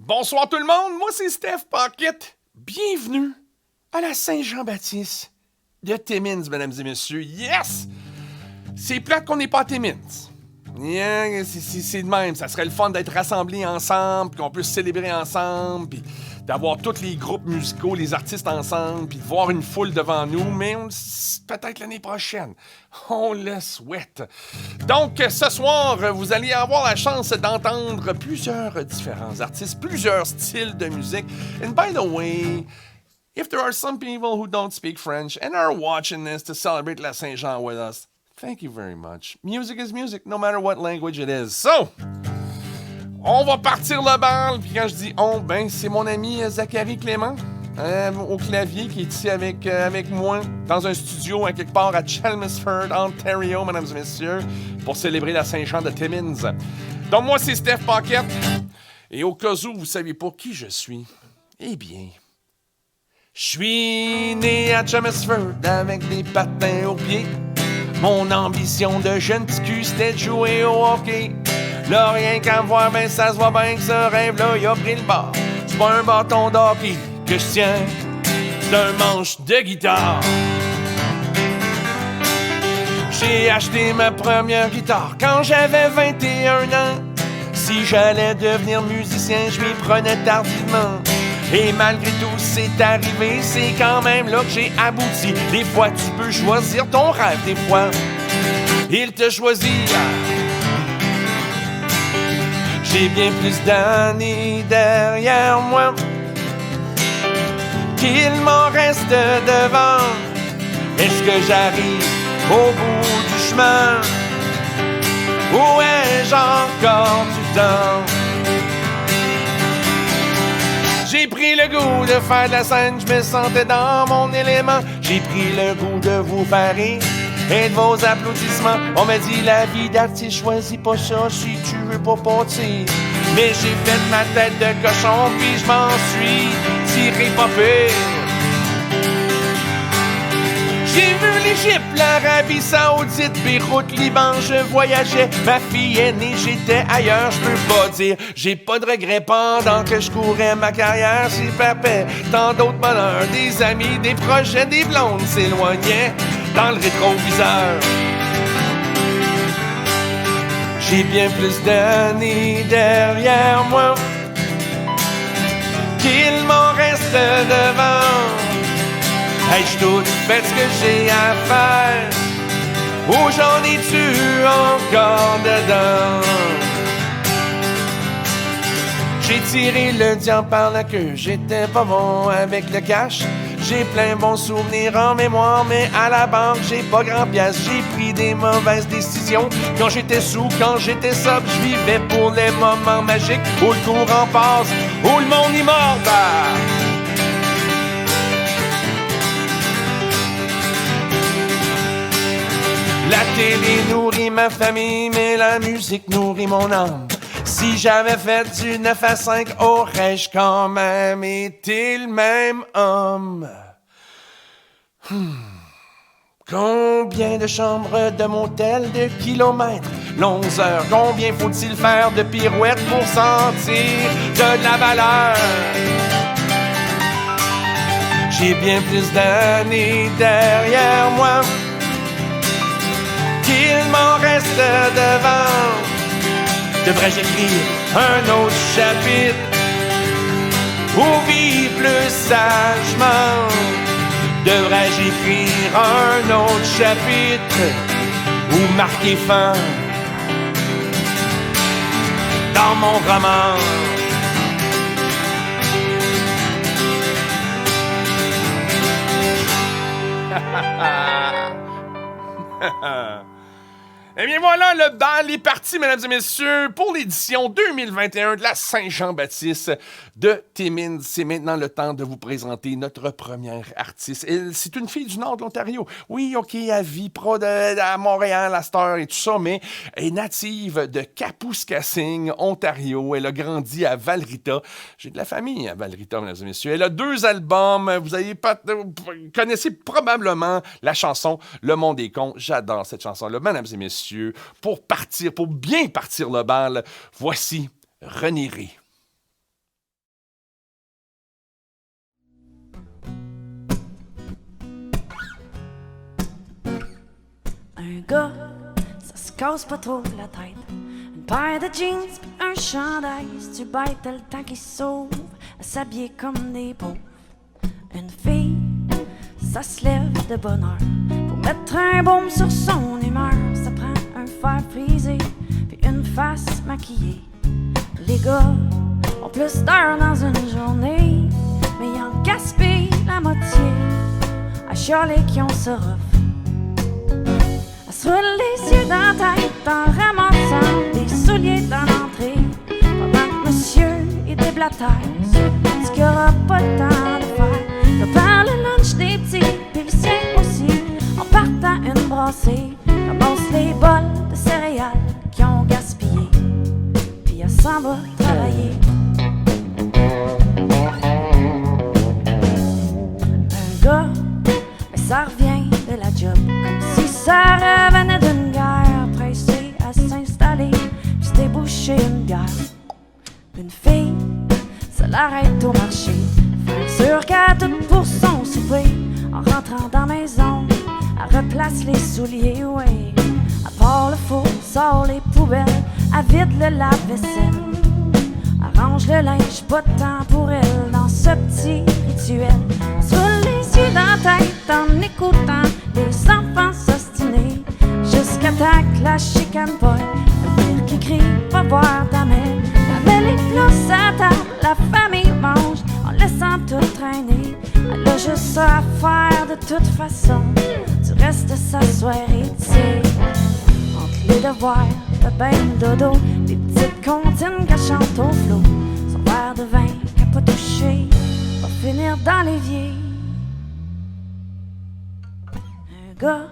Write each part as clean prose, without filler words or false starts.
Bonsoir tout le monde, moi c'est Steph Pocket. Bienvenue à la Saint-Jean-Baptiste de Timmins, mesdames et messieurs. Yes! C'est plate qu'on n'est pas à Timmins. Yeah, c'est de même, ça serait le fun d'être rassemblés ensemble, puis qu'on puisse célébrer ensemble, puis d'avoir tous les groupes musicaux, les artistes ensemble, puis de voir une foule devant nous, mais peut-être l'année prochaine. On le souhaite. Donc, ce soir, vous allez avoir la chance d'entendre plusieurs différents artistes, plusieurs styles de musique. And by the way, if there are some people who don't speak French and are watching this to celebrate La Saint-Jean with us, thank you very much. Music is music, no matter what language it is. So, on va partir le bal. Puis quand je dis on, ben c'est mon ami Zachary Clément au clavier qui est ici avec moi dans un studio à quelque part à Chelmsford, Ontario, mesdames et messieurs, pour célébrer la Saint-Jean de Timmins. Donc moi c'est Steph Pocket. Et au cas où vous savez pas qui je suis, eh bien, je suis né à Chelmsford avec des patins aux pieds. Mon ambition de jeune petit cul, c'était de jouer au hockey. Là, rien qu'à voir, ben ça se voit bien que ce rêve-là, il a pris le bord. C'est pas un bâton de hockey que je tiens, c'est un manche de guitare. J'ai acheté ma première guitare quand j'avais 21 ans. Si j'allais devenir musicien, je m'y prenais tardivement. Et malgré tout, c'est arrivé, c'est quand même là que j'ai abouti. Des fois, tu peux choisir ton rêve, des fois, il te choisit. J'ai bien plus d'années derrière moi qu'il m'en reste devant. Est-ce que j'arrive au bout du chemin? Où ai-je encore du temps? J'ai pris le goût de faire de la scène, je me sentais dans mon élément. J'ai pris le goût de vous faire rire et de vos applaudissements. On m'a dit la vie d'artiste, choisis pas ça si tu veux pas partir. Mais j'ai fait ma tête de cochon puis je m'en suis tiré pas pire. J'ai vu l'Égypte, l'Arabie Saoudite, Beyrouth, Liban, je voyageais. Ma fille est née, j'étais ailleurs, je peux pas dire. J'ai pas de regrets pendant que je courais ma carrière. J'ai perpé tant d'autres bonheurs, des amis, des projets, des blondes s'éloignaient dans le rétroviseur. J'ai bien plus d'années derrière moi qu'il m'en reste devant. Ai-je tout fait ce que j'ai à faire? Ou j'en ai-tu encore dedans? J'ai tiré le diable par la queue, j'étais pas bon avec le cash. J'ai plein bons souvenirs en mémoire, mais à la banque, j'ai pas grand pièce. J'ai pris des mauvaises décisions. Quand j'étais sous, quand j'étais sobre, je vivais pour les moments magiques où le courant passe, où le monde y mord. La télé nourrit ma famille, mais la musique nourrit mon âme. Si j'avais fait du 9 à 5, aurais-je quand même été le même homme? Combien de chambres de motel, de kilomètres, longues heures, combien faut-il faire de pirouettes pour sentir de la valeur? J'ai bien plus d'années derrière moi qu'il m'en reste devant. Devrais-je écrire un autre chapitre ou vivre plus sagement? Devrais-je écrire un autre chapitre ou marquer fin dans mon roman? Eh bien voilà, le bal est parti, mesdames et messieurs, pour l'édition 2021 de la Saint-Jean-Baptiste de Timmins. C'est maintenant le temps de vous présenter notre première artiste. C'est une fille du nord de l'Ontario. Oui, OK, elle vit à Montréal, à cette heure et tout ça, mais elle est native de Kapuskasing, Ontario. Elle a grandi à Val-Rita. J'ai de la famille à Val-Rita, mesdames et messieurs. Elle a 2 albums. Vous connaissez probablement la chanson « Le monde est con ». J'adore cette chanson-là, mesdames et messieurs. Pour bien partir le bal, voici René Ré. Un gars, ça se casse pas trop la tête. Une paire de jeans pis un chandail. Si tu bêtes, t'as le temps qu'ils sauvent à s'habiller comme des pauvres. Une fille, ça se lève de bonne heure pour mettre un baume sur son humeur. Ça prend un fer frisé puis une face maquillée. Les gars ont plus d'heures dans une journée, mais ils en gaspillent la moitié à chialer qui ont ce rough. À se rouler les yeux dans la tête en ramassant des souliers dans l'entrée, pendant que monsieur est déblatère, dit qu'il n'y aura pas le temps de faire. Prépare le lunch des petits, puis le sien aussi, en partant une brassée, ramasse les bols de céréales qui ont gaspillé, puis elle s'en va travailler. Un gars, mais ça revient de la job, comme si ça revenait d'une guerre, pressé à s'installer, puis se déboucher une bière. Une fille, ça l'arrête au marché, sûr qu'elle a tout pour son souper. En rentrant dans la maison, elle replace les souliers, ouais. Elle part le four, sort les poubelles, elle vide le lave-vaisselle. Elle range le linge, pas de temps pour elle dans ce petit rituel. Elle se roule les yeux dans la tête en écoutant les enfants s'ostiner, jusqu'à temps que la chicane pogne. Le pire qui crie, va voir ta mère. La met les plats à table, la famille mange en laissant tout traîner. Elle a juste ça à faire de toute façon du reste de sa soirée, tu sais. Entre les devoirs, le bain de dodo, des petites comptines qu'elle chante au flot, son verre de vin qu'elle pas touché va finir dans l'évier. Un gars,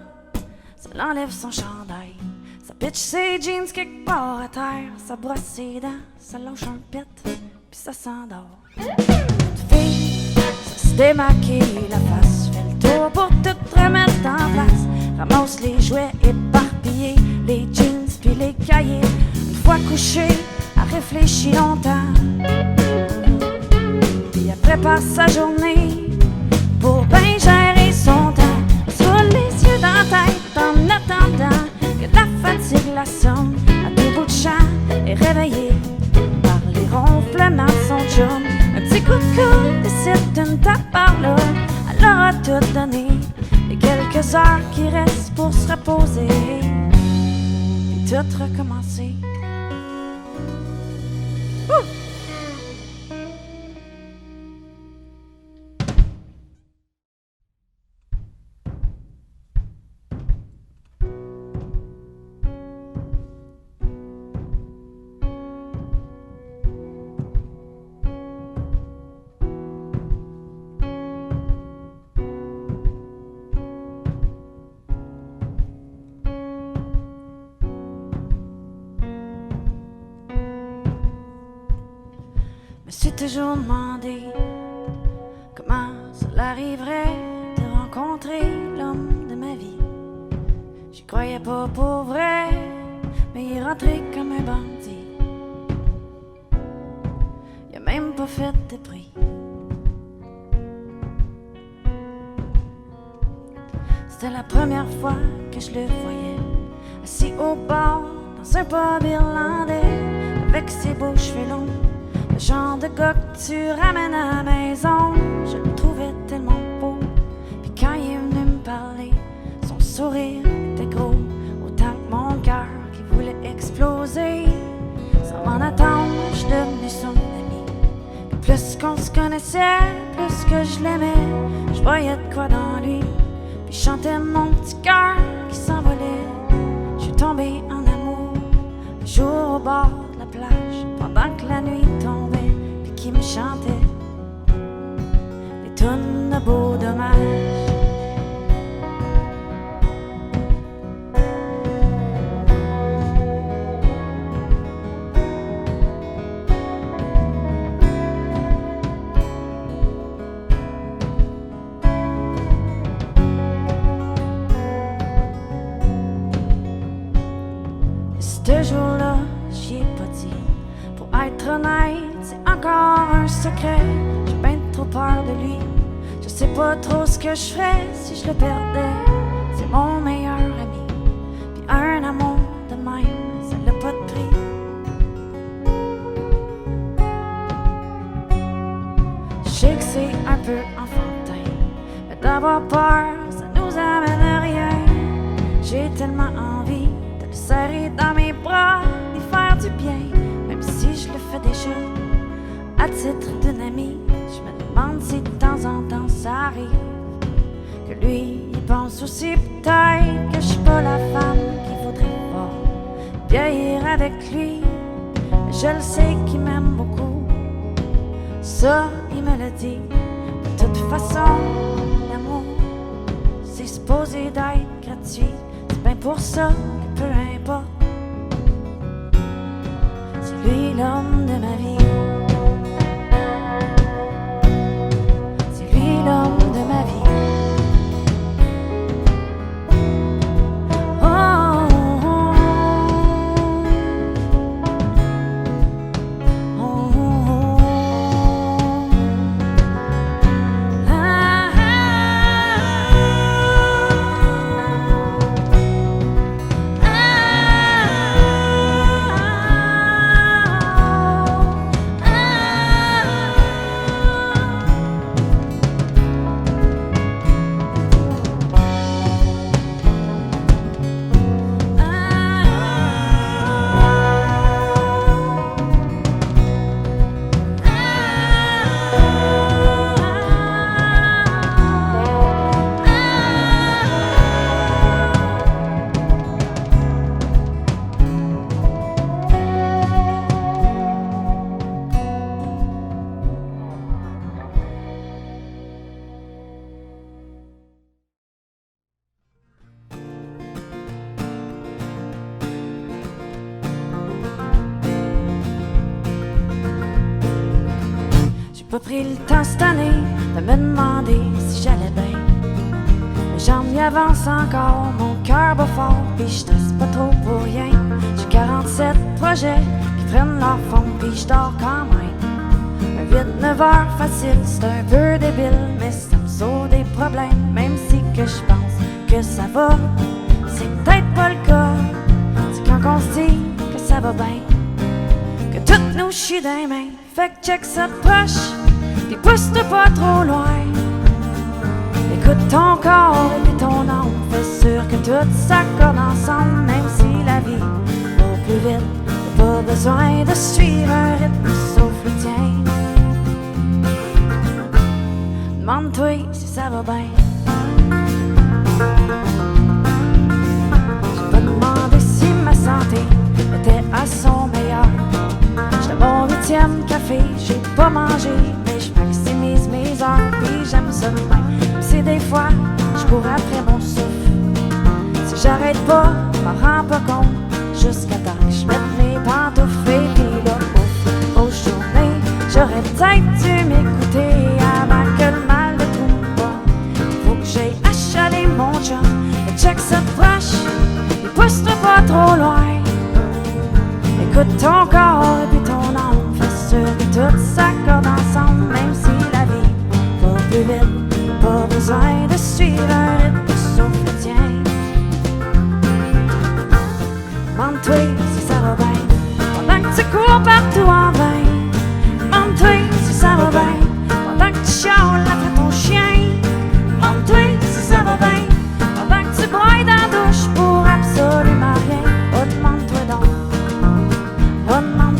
ça l'enlève son chandail, ça pitch ses jeans quelque part à terre, ça brosse ses dents, ça lâche un pet, puis ça s'endort. Une fille, ça se démaquille la face, fait le tour pour tout remettre en place, ramasse les jouets éparpillés, les jeans puis les cahiers. Une fois couchée, elle réfléchit longtemps, puis elle prépare sa journée pour bien gérer son temps. Elle se roule les yeux dans la tête en attendant que la fatigue la somme. À tout bout de champ, est réveillée par les ronflements de son chum. Un petit coup de coude, décide d'une tape par là. Elle aura tout donné, les quelques heures qui restent pour se reposer, puis tout recommencer. Je me suis toujours demandé comment cela arriverait de rencontrer l'homme de ma vie. J'y croyais pas pour vrai, mais il est rentré comme un bandit. Il a même pas fait de prix. C'était la première fois que je le voyais, assis au bar dans un pub irlandais, avec ses beaux cheveux longs. Le genre de gars que tu ramènes à la maison. Je le trouvais tellement beau. Puis quand il est venu me parler, son sourire était gros, autant que mon cœur qui voulait exploser. Sans m'en attendre, je suis devenue son ami. Puis plus qu'on se connaissait, plus que je l'aimais. Je voyais de quoi dans lui, puis je chantais mon petit cœur qui s'envolait. Je suis tombée en amour un jour au bord de la plage, pendant que la nuit tombait, puis qui me chantait des tonnes de beaux dommages. Ce jour-là, j'y ai pas dit. Pour être honnête, c'est encore un secret. J'ai ben trop peur de lui. Je sais pas trop ce que je ferais si je le perdais. C'est mon meilleur ami. peu enfantin. Mais d'avoir peur, ça nous amène à rien. J'ai tellement envie de le serrer dans mes bras, d'y faire du bien, même si je le fais déjà. À titre d'une amie, je me demande si de temps en temps ça arrive que lui, il pense aussi peut-être que je suis pas la femme qu'il voudrait voir vieillir avec lui. Mais je le sais qu'il m'aime beaucoup, ça, il me le dit. De toute façon, l'amour, c'est supposé d'être gratuit. C'est bien pour ça que peu importe, c'est lui l'homme de ma vie. C'est lui l'homme de ma vie. J'ai pas pris le temps cette année de me demander si j'allais bien. Mais j'en y avance encore, mon cœur bat fort, pis je stresse pas trop pour rien. J'ai 47 projets qui prennent leur fond, pis je dors quand même. Un 8-9 heures facile, c'est un peu débile, mais ça me sauve des problèmes. Même si que je pense que ça va, c'est peut-être pas le cas. C'est quand on se dit que ça va bien que tout nous chie dans les mains. Fait que check cette poche, pis pousse-toi pas trop loin. Écoute ton corps et ton âme, fais sûr que tout s'accorde ensemble. Même si la vie va plus vite, t'as pas besoin de suivre un rythme sauf le tien. Demande-toi si ça va bien. J'ai pas demandé si ma santé était à son meilleur. J'étais mon 8e café, j'ai pas mangé, mais je maximise mes heures, puis j'aime ça de même. Si des fois, je cours après mon souffle, si j'arrête pas, je m'en rends pas compte, jusqu'à temps que je mette mes pantoufles. Et puis là, aux journées, j'aurais peut-être dû m'écouter avant que le mal ne trouve pas. Faut que j'aille achaler mon chum, et check cette broche, et pousse-toi pas trop loin. Écoute ton corps et puis ton âme, fais sûr que tout s'accorde ensemble. Même si la vie va plus vite, pas besoin de suivre un rythme sauf le tien. Demande-toi si ça va bien, pendant que tu cours partout en vain. Demande-toi si ça va bien, pendant que tu chiales après ton chien. Demande-toi si ça va bien, pendant que tu broies dans la douche pour absolument rien. Oh, demande-toi donc. Oh, demande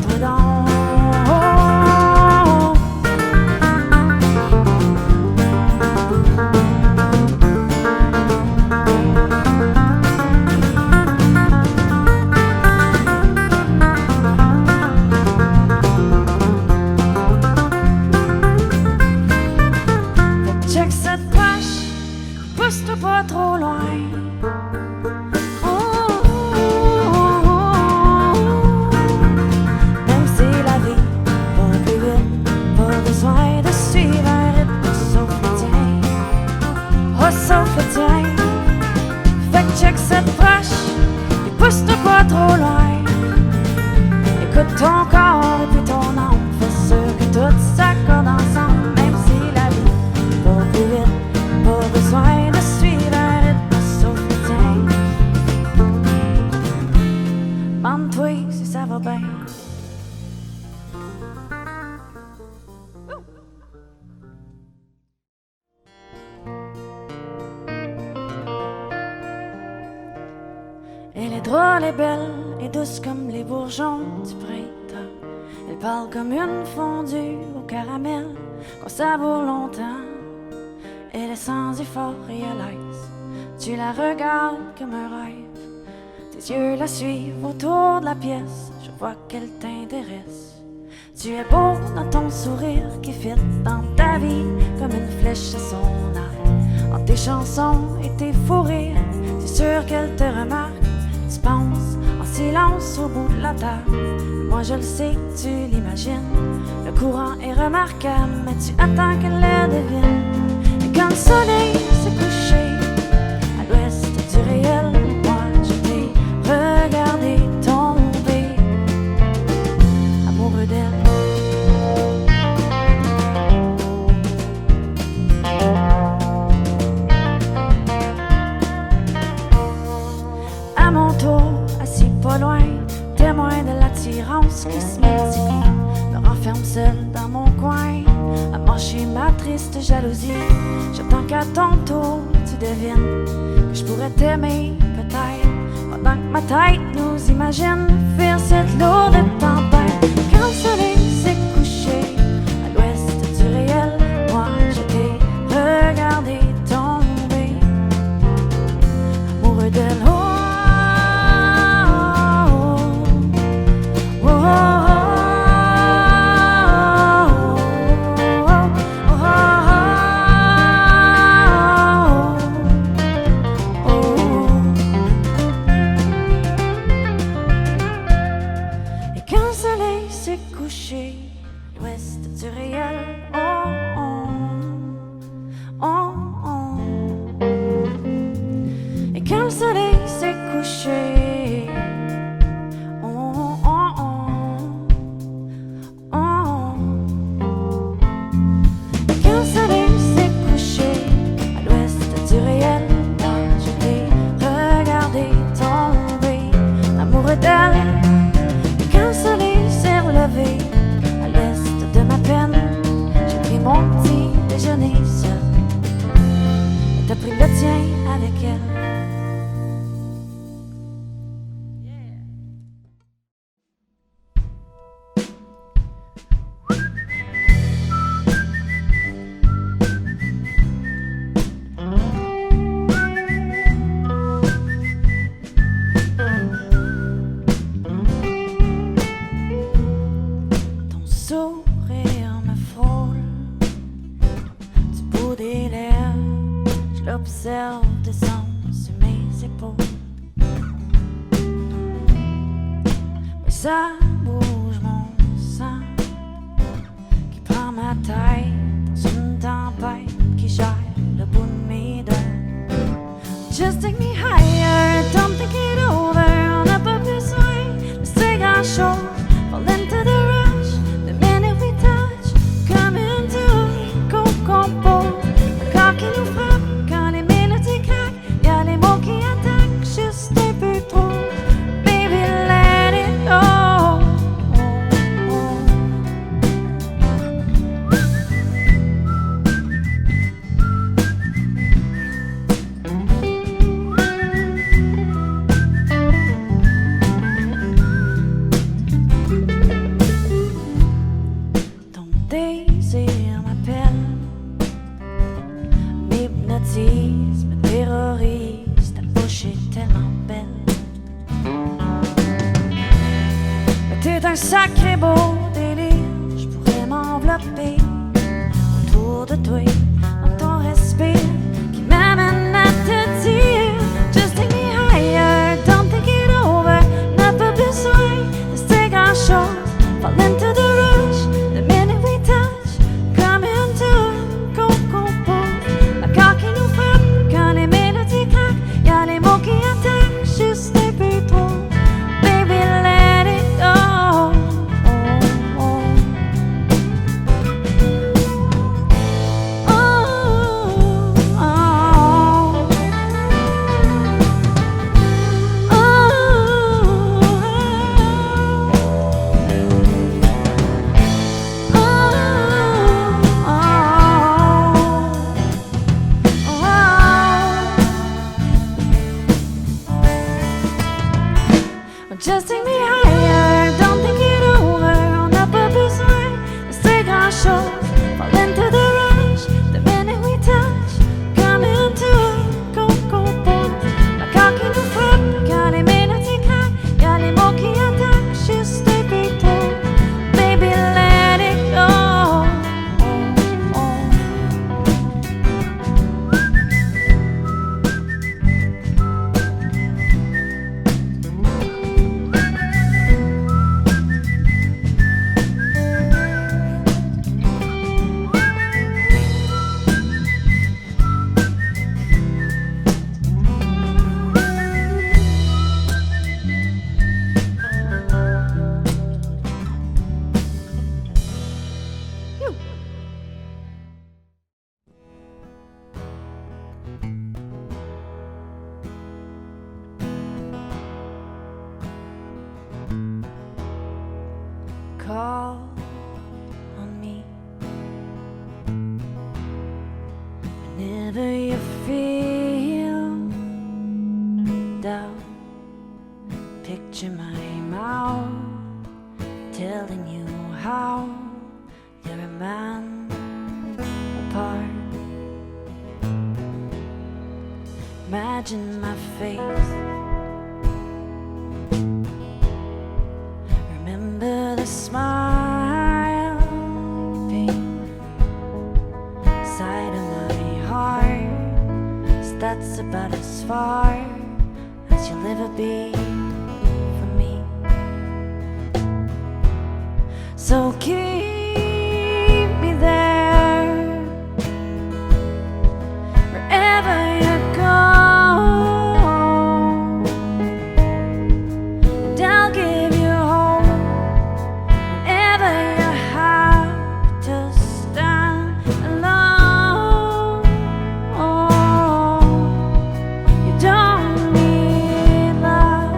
Elle est drôle et belle et douce comme les bourgeons du printemps. Elle parle comme une fondue au caramel qu'on savoure longtemps. Elle est sans effort et à l'aise. Tu la regardes comme un rêve. Tes yeux la suivent autour de la pièce. Je vois qu'elle t'intéresse. Tu es beau dans ton sourire qui fit dans ta vie comme une flèche à son arc. En tes chansons et tes fous rires, c'est sûr qu'elle te remarque. Tu penses en silence au bout de la table. Moi je le sais, tu l'imagines. Le courant est remarquable, mais tu attends qu'elle le devine. Et quand le soleil s'est couché à l'ouest du réel, moi je t'ai regardé tomber, amoureux d'elle. À mon tour, assis pas loin, témoin de l'attirance qui se multiplie, me renferme seul dans mon coin, à marcher ma triste jalousie. J'attends qu'à ton tour tu devines que je pourrais t'aimer peut-être, pendant que ma tête nous imagine faire cette lourde tempête. Quand le soleil s'est couché à l'ouest du réel, moi je t'ai regardé tomber, amoureux d'elle. J'observe descendre sur mes épaules, mais ça bouge mon sang qui prend ma tête dans une tempête qui gère le bout de mes dents. Just take me higher, don't think it over. On n'a pas besoin de c'est grand chose. Fall into the rush, the minute we touch, come into it, go compose. Le corps qui nous frappe. Me terrorise, ta bouche est tellement belle. Mais t'es un sacré beau délire, je pourrais m'envelopper autour de toi, dans ton respire qui m'amène à te dire just take me higher, don't think it over. N'a pas besoin de ces grand chose. Fall into the rush, the minute we touch, come into it, go compose. Le corps qui nous frappe. Y'a les mots qui attaquent juste un peu trop. Baby, let it go. Oh, oh. Just take me higher, don't think it over. On n'a pas besoin de ces grand chose. Fall into the rush, the minute we touch. Come into a coco pose. Le corps qui nous frappe, quand les minutes s'éclatent. Y'a les mots qui attaquent, juste un peu trop. Baby, let it go. Call on me whenever you feel down. Picture my mouth telling you how you're a man apart. Imagine my face. Remember the smile inside of my heart. 'Cause that's about as far as you'll ever be from me. So keep me there wherever you go, and I'll give you hope whenever you have to stand alone. You don't need love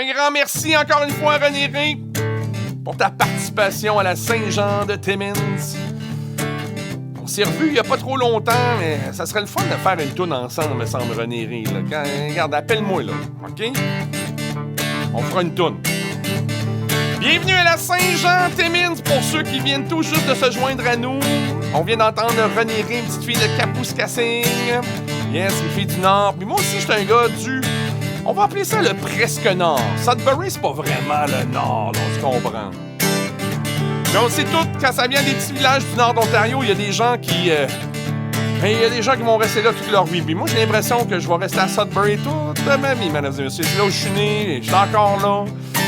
Un grand merci encore une fois, René Ré, pour ta participation à la Saint-Jean de Timmins. On s'est revus il n'y a pas trop longtemps, mais ça serait le fun de faire une toune ensemble, me semble, René Ré. Regarde, appelle-moi, là, OK? On fera une toune. Bienvenue à la Saint-Jean-Timmins pour ceux qui viennent tout juste de se joindre à nous. On vient d'entendre René Ré, une petite fille de Kapuskasing. Yes, une fille du Nord. Puis moi aussi, je suis un gars du... On va appeler ça le presque Nord. Sudbury, c'est pas vraiment le Nord, là, on se comprend. Mais on sait tous, quand ça vient des petits villages du Nord d'Ontario, il y a des gens qui... il y a des gens qui vont rester là toute leur vie. Puis moi, j'ai l'impression que je vais rester à Sudbury toute ma vie, mesdames et messieurs. C'est là où je suis né, je suis encore là.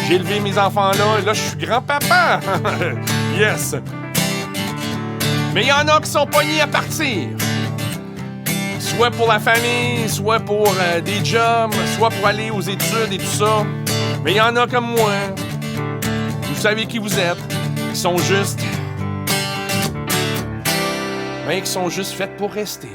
J'ai élevé mes enfants là, et là, je suis grand-papa. Yes! Mais il y en a qui sont pognés à partir. Soit pour la famille, soit pour des jobs, soit pour aller aux études et tout ça. Mais il y en a comme moi. Vous savez qui vous êtes. Qui sont juste... Ben, qui sont juste faits pour rester.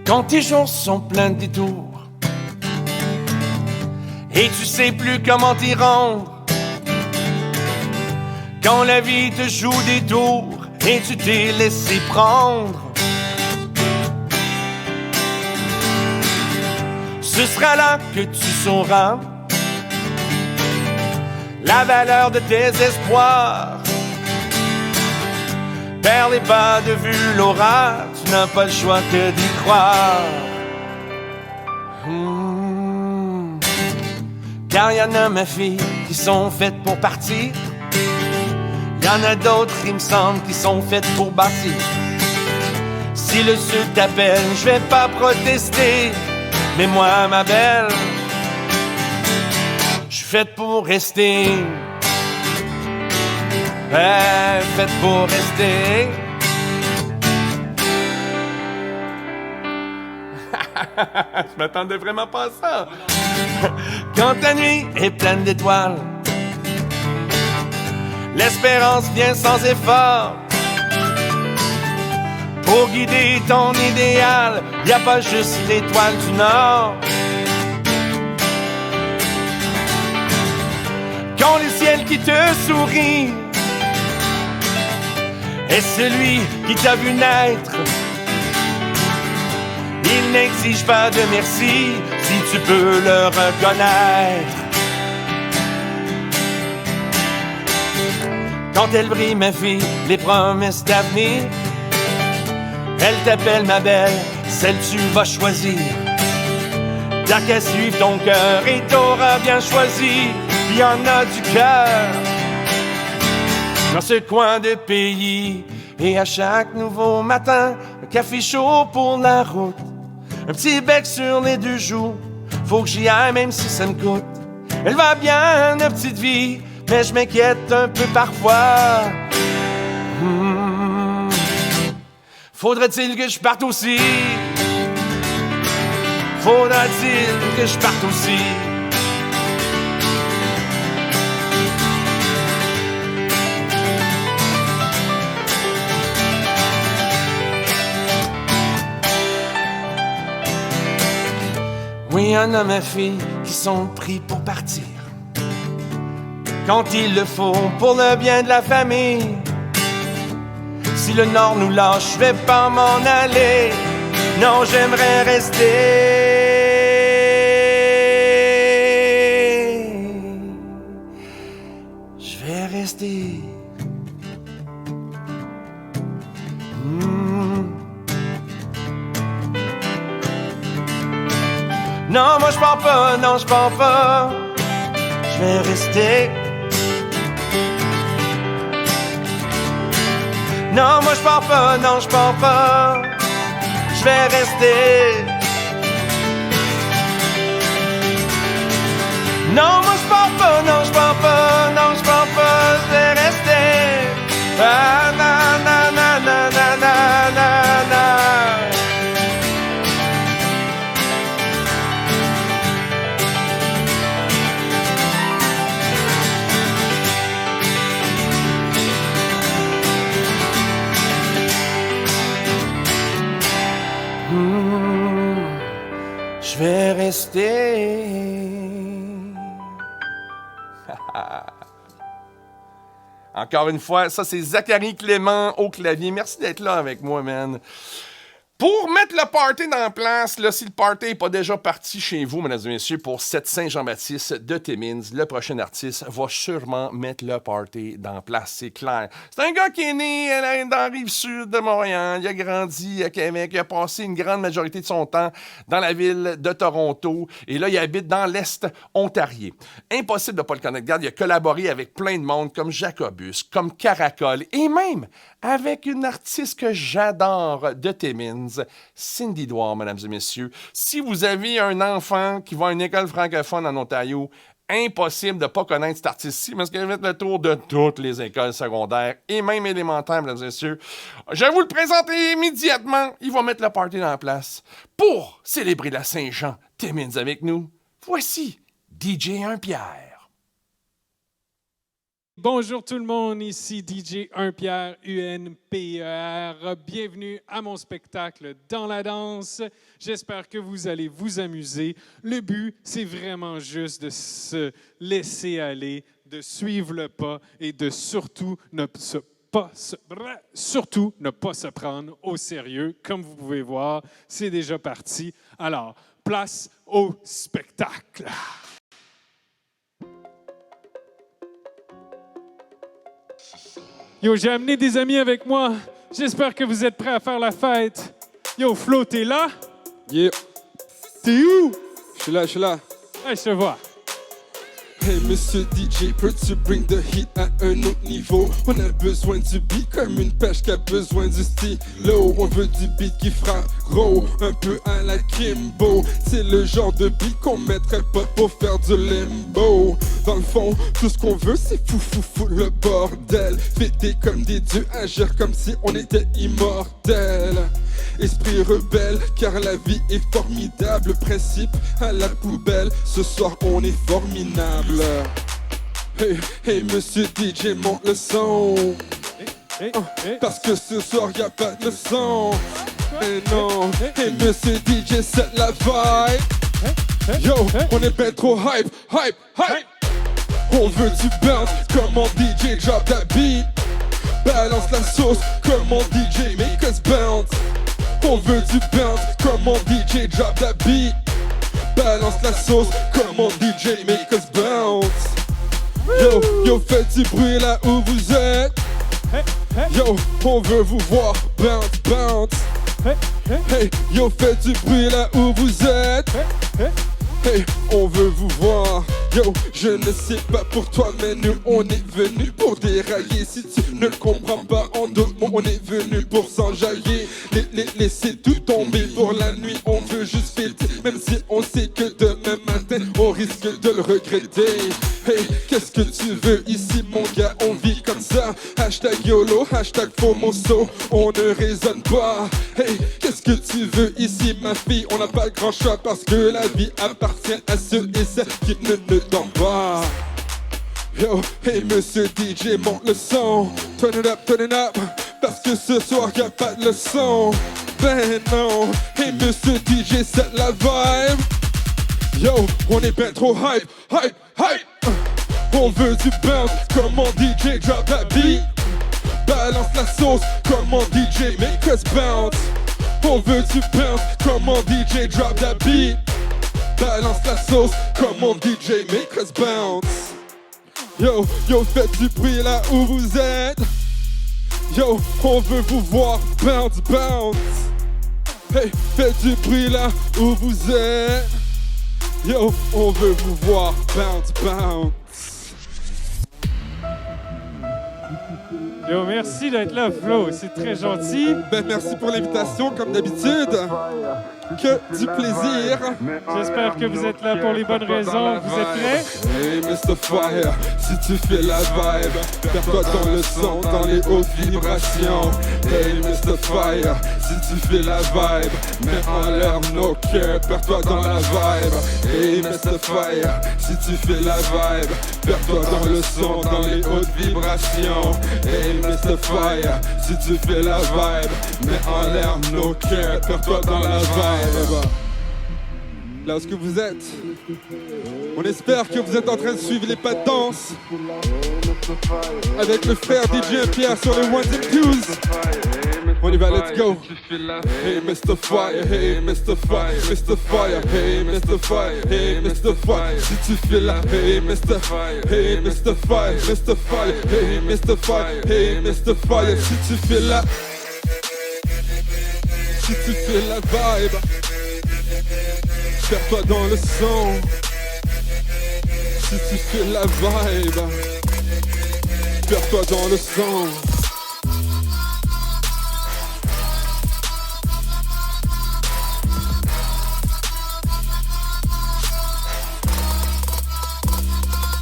Quand tes jours sont pleins de détours et tu sais plus comment t'y rendre, quand la vie te joue des tours et tu t'es laissé prendre, ce sera là que tu sauras la valeur de tes espoirs. Perds les pas de vue, Laura, tu n'as pas le choix que d'y croire. Car y en a, ma fille, qui sont faites pour partir. Y en a d'autres, il me semble, qui sont faites pour bâtir. Si le sud t'appelle, je vais pas protester. Mais moi, ma belle, je suis faite pour rester. Faite pour rester. Je m'attendais vraiment pas à ça. Quand ta nuit est pleine d'étoiles, l'espérance vient sans effort. Pour guider ton idéal, y a pas juste l'étoile du Nord. Quand le ciel qui te sourit est celui qui t'a vu naître, il n'exige pas de merci si tu peux le reconnaître. Quand elle brille, ma fille, les promesses d'avenir, elle t'appelle, ma belle, celle tu vas choisir. T'as qu'à suivre ton cœur et t'auras bien choisi. Il y en a du cœur dans ce coin de pays. Et à chaque nouveau matin, un café chaud pour la route, un petit bec sur les deux joues. Faut que j'y aille même si ça me coûte. Elle va bien, notre petite vie, mais je m'inquiète un peu parfois. Faudrait-il que je parte aussi? Faudra-t-il que je parte aussi? Oui, y en a, ma fille, qui sont pris pour partir quand il le faut pour le bien de la famille. Si le Nord nous lâche, je vais pas m'en aller. Non, j'aimerais rester. Je vais rester. Non, moi je pars pas, non je pars pas. Je vais rester. Non, moi je pars pas, non je pars pas. Je vais rester. Non, moi je pars pas, non je pars pas, non je pars pas. Je vais rester. Ah, na na na na na na na na. stay. Encore une fois, ça c'est Zachary Clément au clavier. Merci d'être là avec moi, man. Pour mettre le party dans place, là, si le party n'est pas déjà parti chez vous, mesdames et messieurs, pour cette Saint-Jean-Baptiste de Timmins, le prochain artiste va sûrement mettre le party dans place, c'est clair. C'est un gars qui est né dans la Rive-Sud de Montréal, il a grandi à Québec, il a passé une grande majorité de son temps dans la ville de Toronto, et là, il habite dans l'Est ontarien. Impossible de ne pas le connaître. Regarde, il a collaboré avec plein de monde, comme Jacobus, comme Caracol, et même avec une artiste que j'adore de Timmins, Cindy Douard, mesdames et messieurs. Si vous avez un enfant qui va à une école francophone en Ontario, impossible de ne pas connaître cet artiste-ci parce qu'elle fait le tour de toutes les écoles secondaires et même élémentaires, mesdames et messieurs. Je vais vous le présenter immédiatement. Il va mettre le party dans la place pour célébrer la Saint-Jean. Timmins avec nous. Voici DJ 1 Pierre. Bonjour tout le monde, ici DJ 1 Pierre, UNPER. Bienvenue à mon spectacle Dans la danse. J'espère que vous allez vous amuser. Le but, c'est vraiment juste de se laisser aller, de suivre le pas et de surtout ne pas se prendre au sérieux. Comme vous pouvez voir, c'est déjà parti. Alors, place au spectacle. Yo, j'ai amené des amis avec moi. J'espère que vous êtes prêts à faire la fête. Yo, Flo, t'es là? Yeah. T'es où? Je suis là. Ouais, je te vois. Hey, monsieur DJ, peux-tu bring the heat à un autre niveau? On a besoin du beat comme une pêche qui a besoin du stylo. On veut du beat qui frappe gros, un peu à la Kimbo. C'est le genre de beat qu'on mettrait pas pour faire du limbo. Dans le fond, tout ce qu'on veut, c'est fou le bordel. Fêter comme des dieux, agir comme si on était immortel. Esprit rebelle, car la vie est formidable. Principe à la poubelle, ce soir on est formidable. Hey, monsieur DJ, monte le son. Parce que ce soir y'a pas de son. Mais non, hey, monsieur DJ, set la vibe. Yo, on est ben trop hype. On veut du bounce, comme mon DJ drop that beat. Balance la sauce, comme mon DJ make us bounce. On veut du bounce, comme mon DJ drop that beat. Balance la sauce, comme mon DJ make us bounce. Yo, faites du bruit là où vous êtes. Yo, on veut vous voir bounce. Hey, yo, faites du bruit là où vous êtes. Hey, on veut vous voir. Yo, je ne sais pas pour toi, mais nous on est venu pour dérailler. Si tu ne le comprends pas, en d'autres mots, on est venu pour s'enjailler. Laisser tout tomber pour la nuit, on veut juste fêter. Même si on sait que demain matin, on risque de le regretter. Hey, qu'est-ce que tu veux ici, mon gars? On vit comme ça. Hashtag YOLO, hashtag FOMOSO, on ne raisonne pas. Hey, qu'est-ce que tu veux ici, ma fille? On n'a pas grand choix parce que la vie appartient à ceux et celles qui ne dorment pas. Yo, hey monsieur DJ, monte le son. Turn it up, parce que ce soir y'a pas de leçon. Ben non, hey monsieur DJ, set la vibe. Yo, on est ben trop hype. On veut du bounce, comme mon DJ drop that beat. Balance la sauce, comme mon DJ make us bounce. On veut du bounce, comme mon DJ drop that beat. Balance la sauce, comme mon DJ make us bounce. Yo, faites du bruit là où vous êtes. Yo, on veut vous voir bounce. Hey, faites du bruit là où vous êtes. Yo, on veut vous voir bounce. Yo, merci d'être là, Flo. C'est très gentil. Ben, merci pour l'invitation, comme d'habitude. Que du plaisir. J'espère que vous êtes là pour les bonnes raisons. Vous êtes prêts? Hey, Mr. Fire, si tu fais la vibe, perds-toi dans le son, dans les hautes vibrations. Hey, Mr. Fire, si tu fais la vibe, mets en l'air nos cœurs, perds-toi dans la vibe. Hey, Mr. Fire, si tu fais la vibe, perds-toi dans le son, dans les hautes vibrations. Hey, Mr. Fire, si tu fais la vibe, mets en l'air nos cœurs, perds-toi dans la vibe. là où est-ce que vous êtes. On espère que vous êtes en train de suivre les pas de danse avec le frère DJ Pierre sur les ones and twos. On y va, let's go. Hey Mr. Fire, hey Mr. Fire, Mr. Fire, hey Mr. Fire, hey Mr. Fire. Si tu fais la hey Mr. Fire, hey Mr. Fire, Mr. Fire, hey Mr. Fire, hey Mr. Fire. Si tu fais la, si tu fais la vibe, perds-toi dans le son. Si tu fais la vibe, perds-toi dans le son.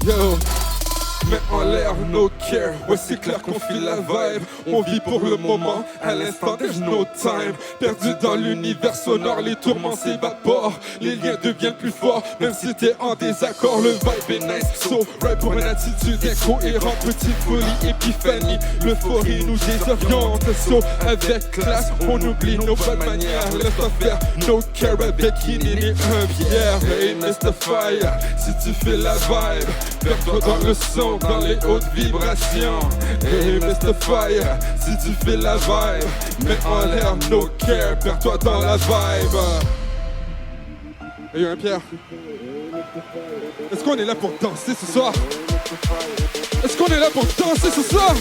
Yo, mets en l'air no care. Ouais, c'est clair qu'on file la vibe. On vit pour le moment, à l'instant there's no time. Perdu dans l'univers sonore, les tourments s'évaporent. Les liens deviennent plus forts, même si t'es en désaccord. Le vibe est nice, so right pour une attitude incohérente. Petite folie, épiphanie, l'euphorie nous désoriente. So avec classe, on oublie nos bonnes manières. Laisse-toi faire, no care avec Inine et un bière. Hey Mr. Fire, si tu fais la vibe, perds-toi dans le son, dans les hautes vibrations. Hey Mr. Fire, si tu fais la vibe, mets en l'air no care, perds-toi dans la vibe. Hey Pierre, est-ce qu'on est là pour danser ce soir? Est-ce qu'on est là pour danser ce soir?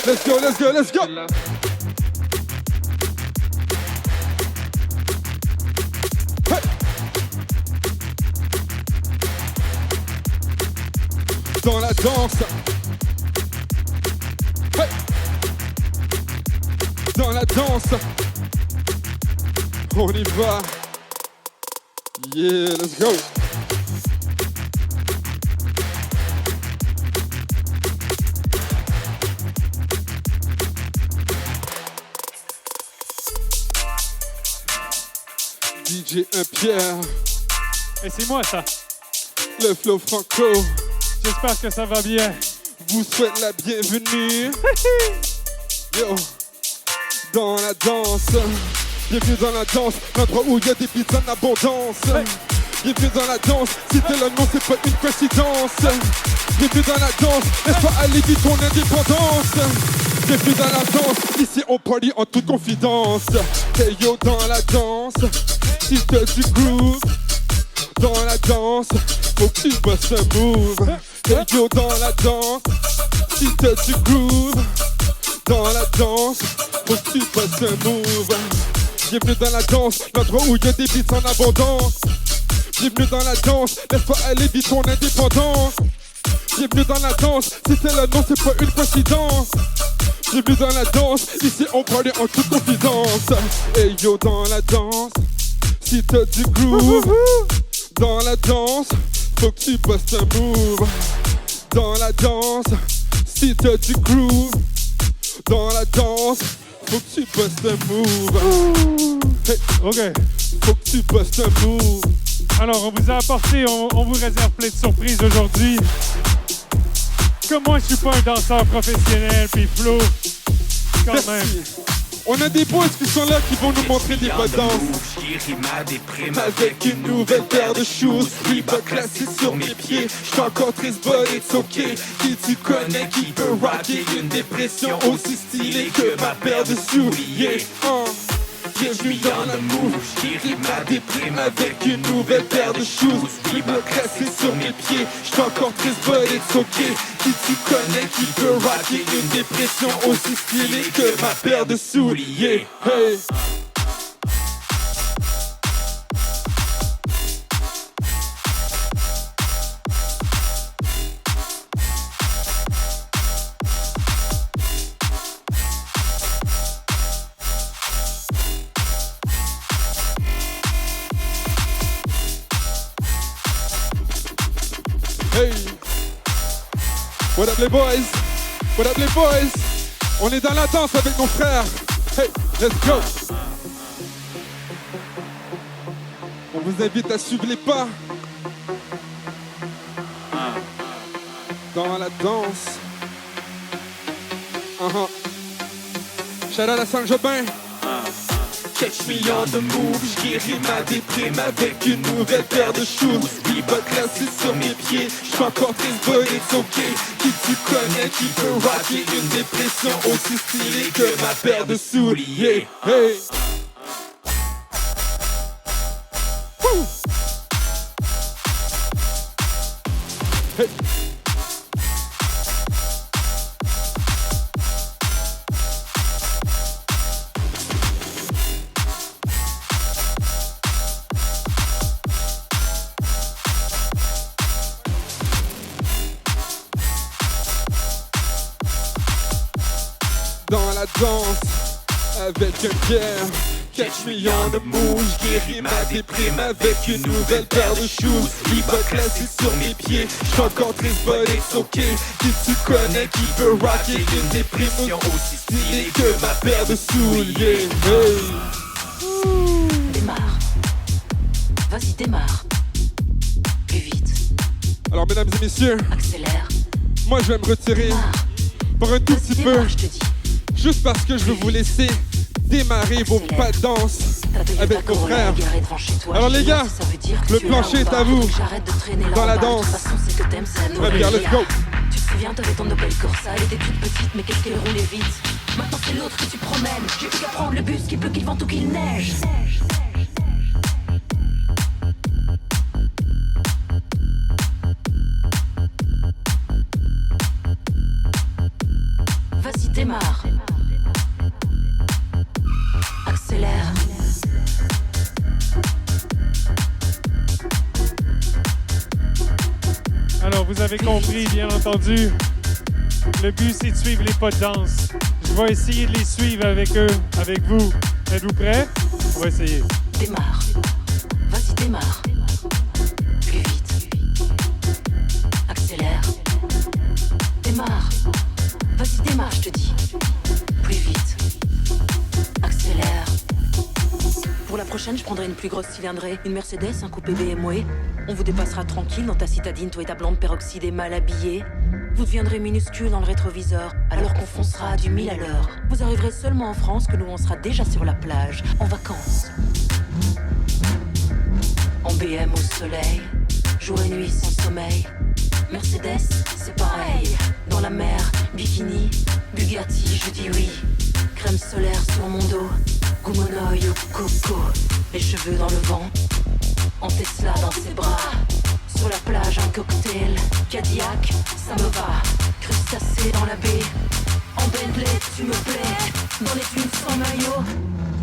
Let's go, let's go, let's go. Hey. Dans la danse. Hey. Dans la danse. On y va. Yeah, let's go. DJ Pierre. Et c'est moi ça. Le flow franco. J'espère que ça va bien. Vous souhaite la bienvenue. Yo, dans la danse. Bienvenue dans la danse, l'endroit où il y a des pizzas en abondance. Bienvenue dans la danse, si t'es le nom, c'est pas une coïncidence. Bienvenue dans la danse, laisse-toi aller vite ton indépendance. Bienvenue dans la danse, ici on party en toute confidence. Hey yo, dans la danse, si t'as du groove. Dans la danse, faut que tu bosses un move. Hey yo, dans la danse, si t'as du groove. Dans la danse, faut que tu bosses un move. Bienvenue dans la danse, l'endroit où il y a des beats en abondance. Bienvenue dans la danse, laisse-toi aller vite ton indépendance. Bienvenue dans la danse, si c'est le nom, c'est pas une coïncidence. Bienvenue dans la danse, ici on parle en toute confidence. Hey yo, dans la danse, si t'as du groove. Dans la danse, faut que tu bosses un move. Dans la danse, si t'as du groove. Dans la danse, faut que tu bosses un move. Hey, OK. faut que tu bosses un move. Alors, on vous a apporté, on vous réserve plein de surprises aujourd'hui. Comme moi, je suis pas un danseur professionnel, puis Flo, quand Merci. même. On a des boys qui sont là qui vont nous montrer des pas de danse. Avec une nouvelle paire de shoes, Reebok classique sur mes pieds. J'suis encore triste, but it's okay. Qui tu connais qui peut rocker une dépression aussi stylée que ma paire de shoes? Yeah, bienvenue dans le move, j'guéris ma déprime avec une nouvelle paire de shoes. Reebok classique sur mes pieds, j'suis encore triste, but it's okay. Qui tu connais qui peut rocker une dépression aussi stylée que ma paire de souliers? Hey. Hey, what up les boys? What up les boys? On est dans la danse avec mon frère. Hey, let's go. On vous invite à suivre les pas. Dans la danse. Shout out à Saint-Jobin. Catch me on the move, j'guéris ma déprime avec une nouvelle paire de shoes. Bebop classé sur mes pieds, j'suis encore triste but it's okay. Qui tu connais qui peut rocker une dépression aussi stylée que ma paire de souliers. Hey. Woo. Hey. Dans la danse, avec un pierre. Catch me on the move, j'guéris ma déprime avec une nouvelle paire de shoes. Bebop classé sur mes pieds, j'suis encore triste but it's okay. Qui tu connais qui peut rocker une dépression aussi stylée que ma paire de souliers. Hey. Démarre. Vas-y, démarre. Plus vite. Alors mesdames et messieurs, Accélère. moi je vais me retirer Démarre. pour un tout petit peu. Démarre, je te dis. Juste parce que je veux vous laisser démarrer vos pas de danse avec vos frères. Alors les gars, le plancher est à vous. Dans la danse. Très bien, let's go. Tu te souviens, t'avais ton Opel Corsa, elle était toute petite, mais qu'est-ce qu'elle roulait vite. Maintenant c'est l'autre que tu promènes. J'ai plus qu'à prendre le bus, qu'il pleut, qu'il vente ou qu'il neige. Vas-y, démarre. Accélère. Alors, vous avez compris, bien entendu. Le but, c'est de suivre les pas de danse. Je vais essayer de les suivre avec eux, avec vous. Êtes-vous prêts? On va essayer. Démarre. Vas-y, démarre. Plus vite. Accélère. Démarre. Vas-y, démarre, je te dis. Plus vite. Accélère. Pour la prochaine, je prendrai une plus grosse cylindrée. Une Mercedes, un coupé BMW. On vous dépassera tranquille dans ta citadine, toi et ta blonde peroxydée mal habillée. Vous deviendrez minuscule dans le rétroviseur, alors qu'on foncera à du 1000 à l'heure. Vous arriverez seulement en France, que nous on sera déjà sur la plage, en vacances. En BM au soleil, jour et nuit sans sommeil. Mercedes, c'est pareil. Dans la mer, bikini, Bugatti, je dis oui. Crème solaire sur mon dos, Goumonoï au coco. Les cheveux dans le vent, en Tesla dans ses bras. Sur la plage, un cocktail, Cadillac, ça me va. Crustacé dans la baie, en Bentley, tu me plais. Dans les dunes sans maillot,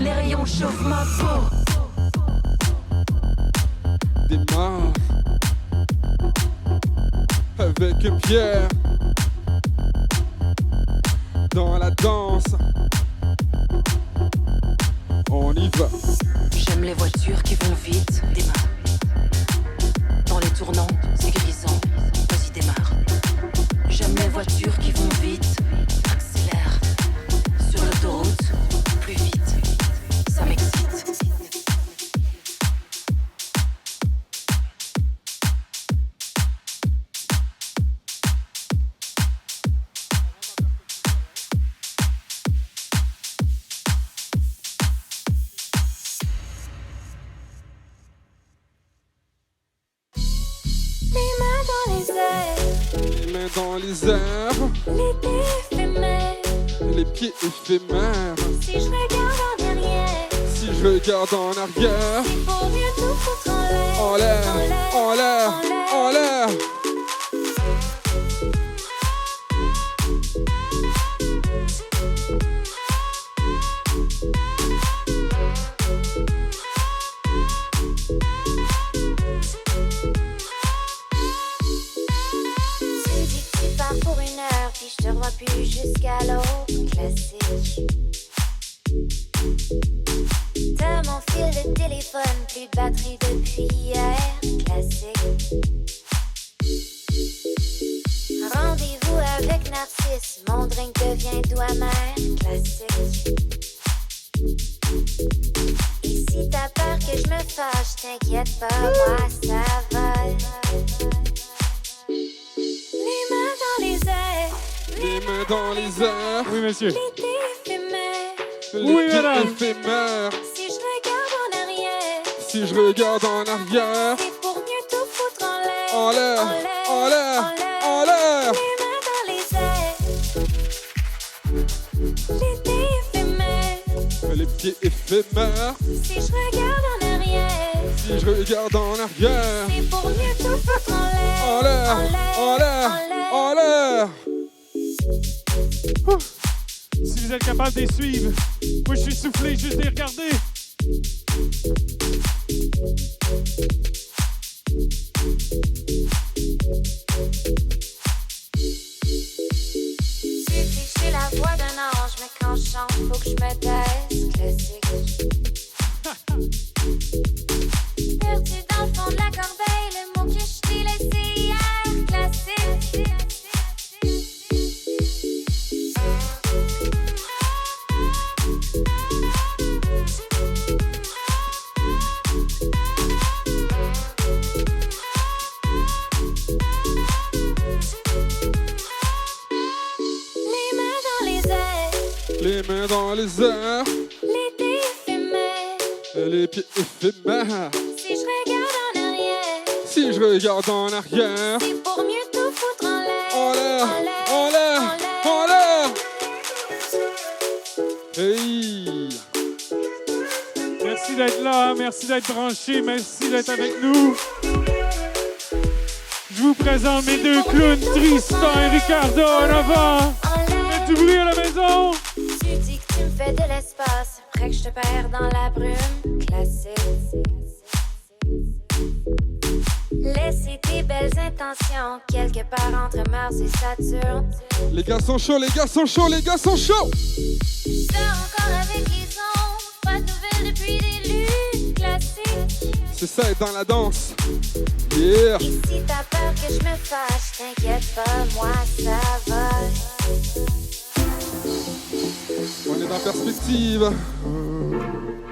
les rayons chauffent ma peau. Démarre avec une pierre dans la danse. On y va. J'aime les voitures qui vont vite, démarre. Dans les tournants, c'est grisant, vas-y démarre. J'aime les voitures qui vont vite, accélère. Sur l'autoroute, plus vite, ça m'excite. Dans les airs, L'été éphémère. les pieds éphémères. Si je regarde en arrière, Si je regarde en arrière, il faut mieux tout foutre en l'air. en l'air, en l'air, en l'air. Tu dis que tu pars pour 1 heure, puis je te revois plus jusqu'à l'autre classique. T'as mon fil de téléphone, plus de batterie depuis hier, classique. Rendez-vous avec Narcisse, mon drink devient doux amer, classique. Et si t'as peur que je me fâche, t'inquiète pas, moi ça va. Les mains dans les airs, Les mains dans les airs, Oui, monsieur. l'été éphémère. Oui, les pieds madame. éphémères. Si je Si je regarde en arrière, C'est pour mieux tout foutre en l'air. en l'air, en l'air, en l'air. Les mains dans les airs. L'été éphémère. Les pieds éphémères. Si je regarde en arrière. Si je regarde en arrière, C'est pour mieux tout foutre en l'air. en l'air, en l'air, en l'air. Si vous êtes capable de les suivre, moi je suis soufflé juste de les regarder. Suffit que j'ai la voix d'un ange, mais quand je chante, faut que je me taise. Classique. Perdu dans le fond de la corbeille, le mot que je t'ai laissé hier. Classique. Les mains dans les airs, Les mains dans les airs, l'été éphémère. les pieds éphémères. Si je regarde en arrière, Si je regarde en arrière, c'est pour mieux tout foutre en l'air. en l'air, en l'air, en l'air. Hey, Merci d'être là, merci d'être branché, merci d'être avec nous. Je vous présente mes deux clowns, Tristan et Ricardo en avant. Faites du bruit à la maison. Tu dis que tu me fais de l'espace, après que je te perds dans la brume. Classique. Laisser tes belles intentions quelque part entre Mars et Saturne. les gars sont chauds, les gars sont chauds, les gars sont chauds. Je dors encore avec les ondes, pas de nouvelles depuis des lunes. Classique. C'est ça, être dans la danse. Yeah. Et si t'as peur que je me fâche, t'inquiète pas, moi ça va. On est dans perspective.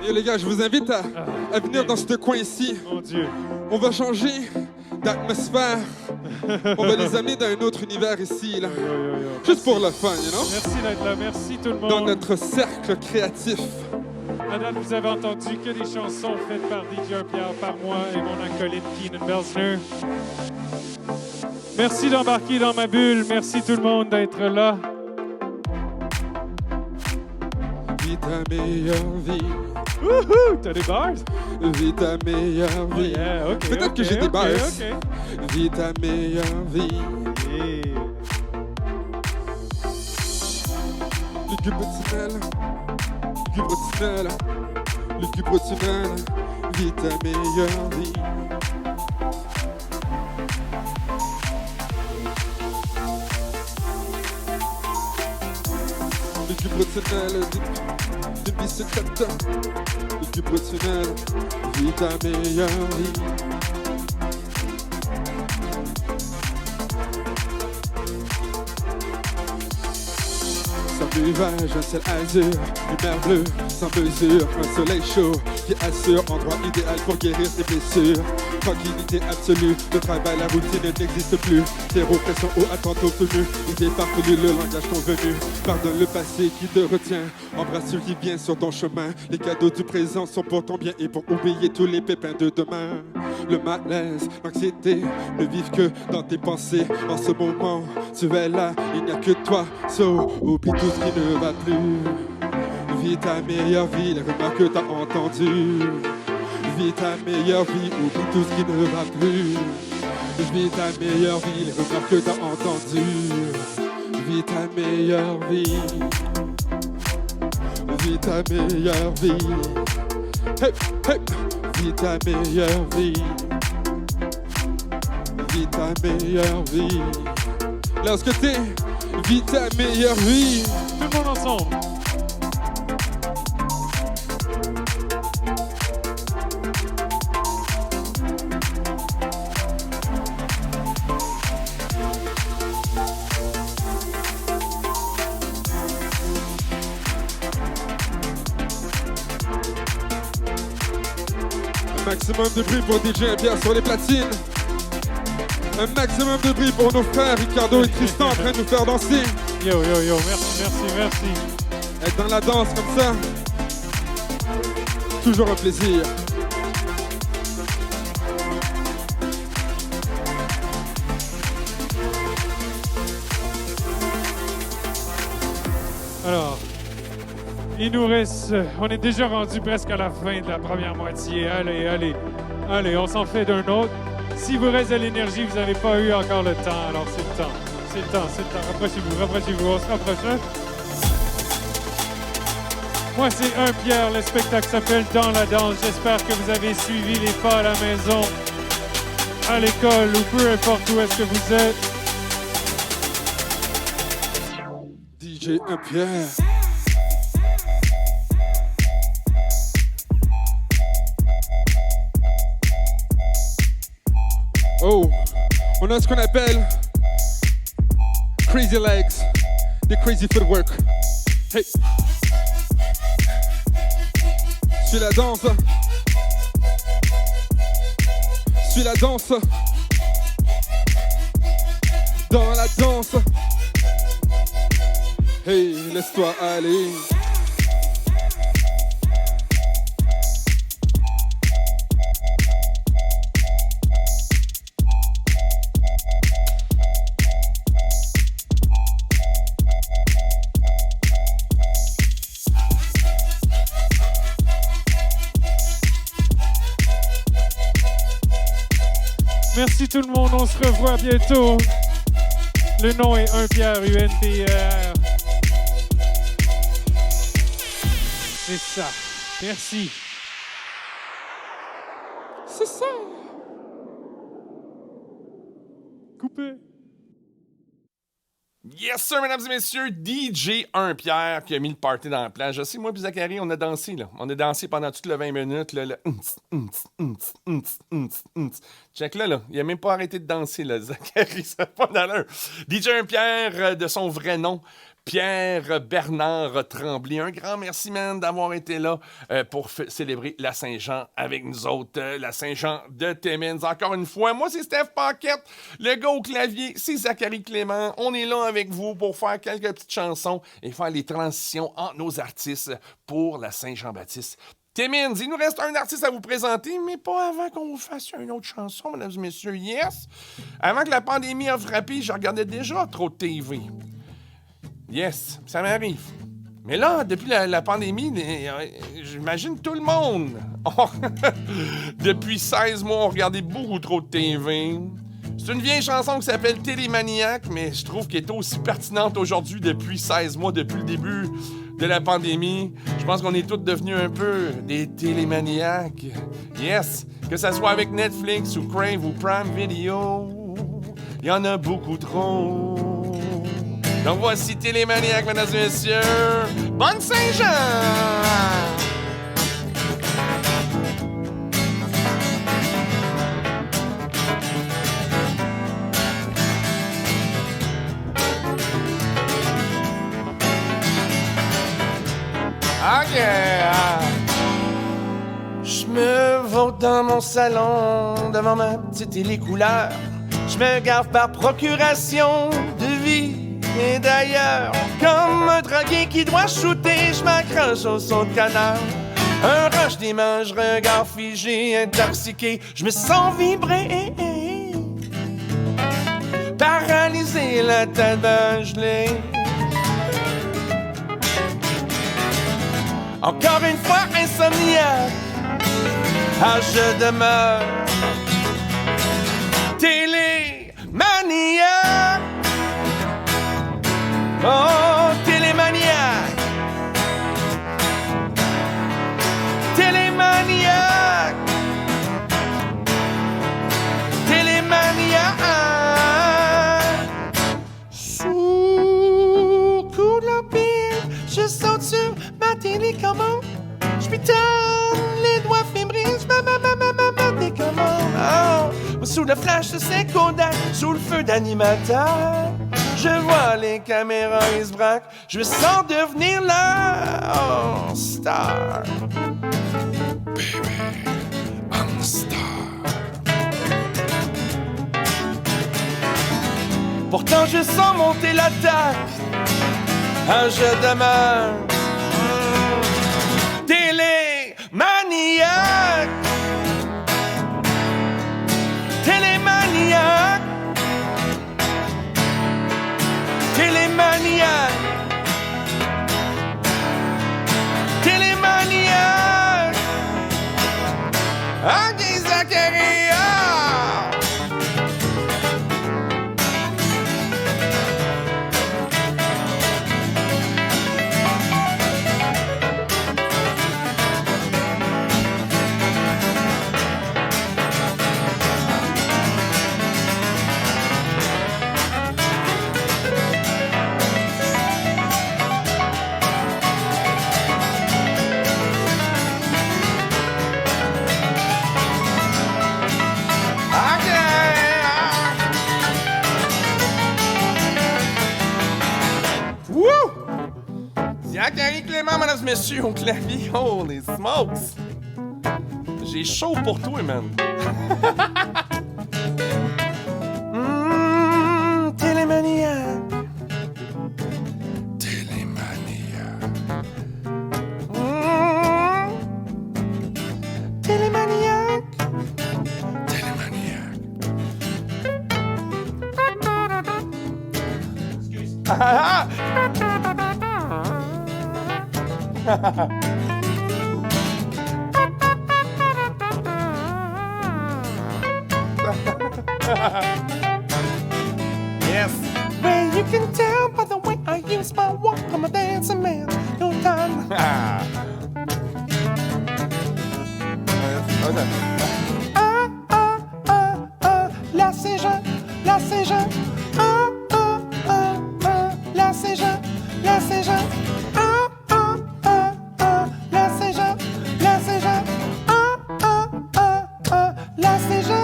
Et les gars, je vous invite à venir dans ce coin ici. Mon Dieu. On va changer d'atmosphère. On va les amener dans un autre univers ici, là. Juste pour le fun, you know? Merci d'être là, merci tout le Dans monde. notre cercle créatif. À date, vous avez entendu que des chansons faites par DJ Pierre, par moi et mon acolyte Keenan Belsner. Merci d'embarquer dans ma bulle, merci tout le monde d'être là. Vis ta meilleure vie. Wouhou! T'as des bars? Vis ta meilleure Oh vie. yeah, ok. Peut-être que ok, j'ai des ok, bars. ok. Vis ta meilleure vie. Yeah. Le Gubre-Tunnel. Gubre-Tunnel. Le Gubre-Tunnel. Vis ta meilleure vie. Le Gubre-Tunnel. Des bicyclettes. Le Gubre-Tunnel. Vis ta meilleure vie. Sans nuage, un ciel azur, une mer bleue, sans mesure, un soleil chaud qui assure endroit idéal pour guérir ses blessures. Tranquillité absolue, le travail, la routine n'existe plus. Zéro pression ou attente obtenue, idée parvenue, le langage convenu. Pardonne le passé qui te retient, embrasse ce qui vient sur ton chemin. Les cadeaux du présent sont pour ton bien et pour oublier tous les pépins de demain. Le malaise, l'anxiété ne vivent que dans tes pensées. En ce moment, tu es là, il n'y a que toi. So, oublie tout ce qui ne va plus. Vis ta meilleure vie, les remarques que t'as entendues. Vis ta meilleure vie, oublie tout ce qui ne va plus. Vis ta meilleure vie, les remarques que t'as entendues. Vis ta meilleure vie. Vis ta meilleure vie. Hey, hey. Vis ta meilleure vie. Vis ta meilleure vie. Lorsque t'es, vis ta meilleure vie. Tout le monde ensemble. Un maximum de bruit pour DJ Pierre sur les platines. Un maximum de bruit pour nos frères Ricardo et Tristan en train de nous faire danser. Yo, yo, yo, merci, merci, merci. Être dans la danse comme ça, toujours un plaisir. Alors, il nous reste... On est déjà rendu presque à la fin de la première moitié. Allez, on s'en fait d'un autre. Si vous reste de l'énergie, vous n'avez pas eu encore le temps. Alors, c'est le temps. Rapprochez-vous. On se rapproche, hein? Moi, c'est Pierre. Le spectacle s'appelle Dans la danse. J'espère que vous avez suivi les pas à la maison, à l'école ou peu importe où est-ce que vous êtes. DJ Pierre. Oh, on a ce qu'on appelle crazy legs, the crazy footwork. Hey, suis la danse, dans la danse. Hey, laisse-toi aller. Merci tout le monde, on se revoit bientôt. Le nom est Pierre, UNPER. C'est ça. Merci. C'est ça. Coupé. Yes, sir, mesdames et messieurs, DJ Pierre qui a mis le party dans la plage. Je sais, moi et Zachary, on a dansé, là. On a dansé pendant toutes les 20 minutes, là. Check là. Il a même pas arrêté de danser, là, Zachary, ça n'a pas d'allure. DJ Pierre, de son vrai nom, Pierre Bernard Tremblay. Un grand merci, man, d'avoir été là pour célébrer la Saint-Jean avec nous autres. La Saint-Jean de Timmins. Encore une fois, moi, c'est Steph Paquette. Le gars au clavier, c'est Zachary Clément. On est là avec vous pour faire quelques petites chansons et faire les transitions entre nos artistes pour la Saint-Jean-Baptiste. Timmins, il nous reste un artiste à vous présenter, mais pas avant qu'on vous fasse une autre chanson, mesdames et messieurs. Yes! Avant que la pandémie a frappé, je regardais déjà trop de TV. Yes, ça m'arrive. Mais là, depuis la pandémie, j'imagine tout le monde. Depuis 16 mois, on regardait beaucoup trop de TV. C'est une vieille chanson qui s'appelle Télémaniac, mais je trouve qu'elle est aussi pertinente aujourd'hui depuis 16 mois, depuis le début de la pandémie. Je pense qu'on est tous devenus un peu des télémaniaques. Yes, que ça soit avec Netflix ou Crave ou Prime Video, il y en a beaucoup trop. Donc voici Télémaniac, mesdames et messieurs. Bonne Saint-Jean! OK! Je me vote dans mon salon devant ma petite télécouleur. Je me gave par procuration de vie. Et d'ailleurs, comme un drogué qui doit shooter, je m'accroche au saut de canard. Un rush d'images, regard figé, intoxiqué, je me sens vibrer. Paralysé, la tête gelée. Encore une fois, insomniaque, je demeure télémaniaque. Oh, télémaniaque, télémaniaque, télémaniaque. Sous le coup de la pile, je saute sur ma télécommande. Je pitonne les doigts fébriles, je ma télécommande. Oh, sous le flash de ses Kodak, sous le feu d'animateur. Je vois les caméras, ils se braquent. Je me sens devenir la star. Baby, I'm a star. Pourtant, je sens monter l'attaque. Je demeure télémaniaque. Télémaniaque. Télémaniaque. Y'a Carrie Clément, mesdames et messieurs, au clavier. Oh, les smokes! J'ai chaud pour toi, man. Télémaniac. Télémaniac. Télémaniac. Télémaniac. Excuse. Yes. Well, you can tell by the way I use my walk. I'm a dancing man. No time. La Saint-Jean, la Saint-Jean. La Saint-Jean, la Saint-Jean. La Saint-Jean, la Saint-Jean. La Saint-Jean.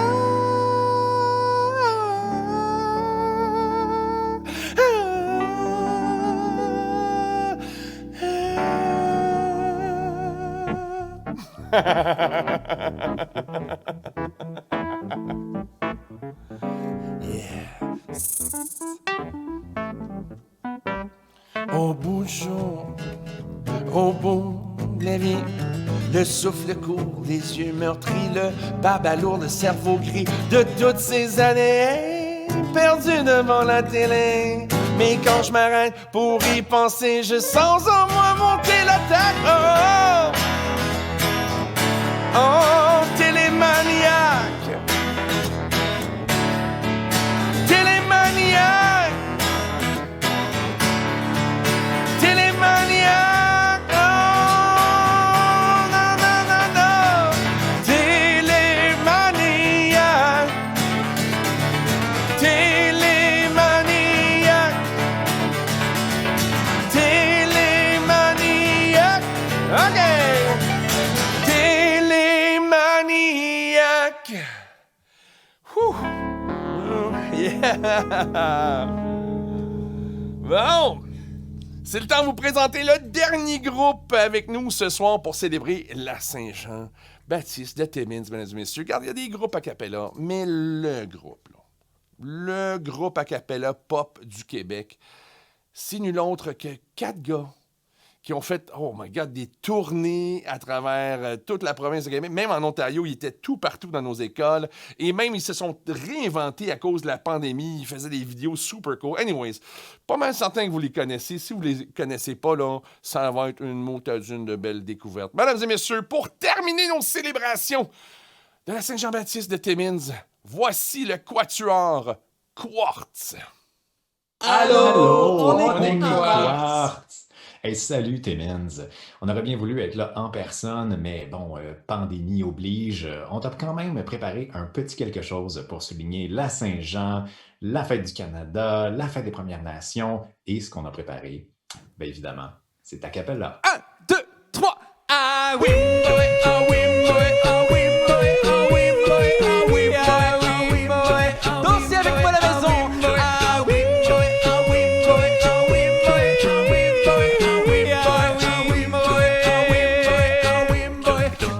Au bout du jour, au bout de la vie, le souffle court, les yeux meurtris, le balourd, le cerveau gris de toutes ces années perdues devant la télé. Mais quand je m'arrête pour y penser, je sens en moi monter l'attaque. Oh, oh, oh, télémaniaque. Télémaniaque. Télémaniaque. Oh, non, non, non, non. Télémaniaque. Télémaniaque. Télémaniaque. OK. Télémaniaque. Whew. Yeah. Bon. C'est le temps de vous présenter le dernier groupe avec nous ce soir pour célébrer la Saint-Jean-Baptiste de Timmins, mesdames et messieurs. Regarde, il y a des groupes a cappella, mais le groupe a cappella pop du Québec, c'est nul autre que 4 gars qui ont fait, oh my God, des tournées à travers toute la province de Québec. Même en Ontario, ils étaient tout partout dans nos écoles. Et même, ils se sont réinventés à cause de la pandémie. Ils faisaient des vidéos super cool. Anyways, pas mal certain que vous les connaissez. Si vous les connaissez pas, là, ça va être une motadune de belles découvertes. Mesdames et messieurs, pour terminer nos célébrations de la Saint-Jean-Baptiste de Timmins, voici le quatuor Quartz. Allô, on est Quartz. Hey, salut Timmins. On aurait bien voulu être là en personne, mais bon, pandémie oblige. On t'a quand même préparé un petit quelque chose pour souligner la Saint-Jean, la fête du Canada, la fête des Premières Nations et ce qu'on a préparé. Bien évidemment, c'est ta capella. 1, 2, 3. Ah oui, ah oui, ah oui, ah oui, ah oui, ah oui, dansez avec moi à la maison. Ah oui, ah oui, ah oui,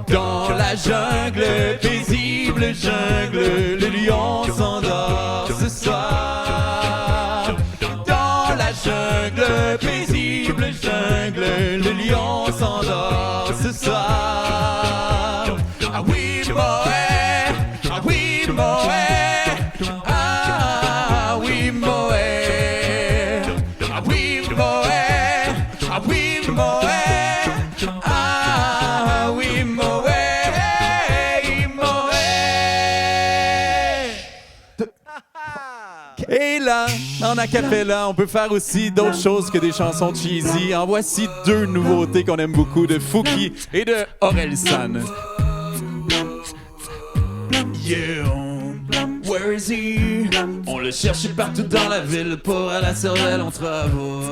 dans la jungle, paisible jungle, le lion s'endort ce soir. Dans la jungle, paisible jungle, le lion s'endort ce soir. Ah oui, Moé, ah oui, Moé, ah oui, Moé, ah oui, Moé, ah oui, Moé, ah oui, Moé. Et là, en acapella, on peut faire aussi d'autres choses que des chansons cheesy. En voici 2 nouveautés qu'on aime beaucoup, de Fouki et de Orelsan. Yeah, where is he? On le cherchait partout dans la ville pour à la cervelle en travaux.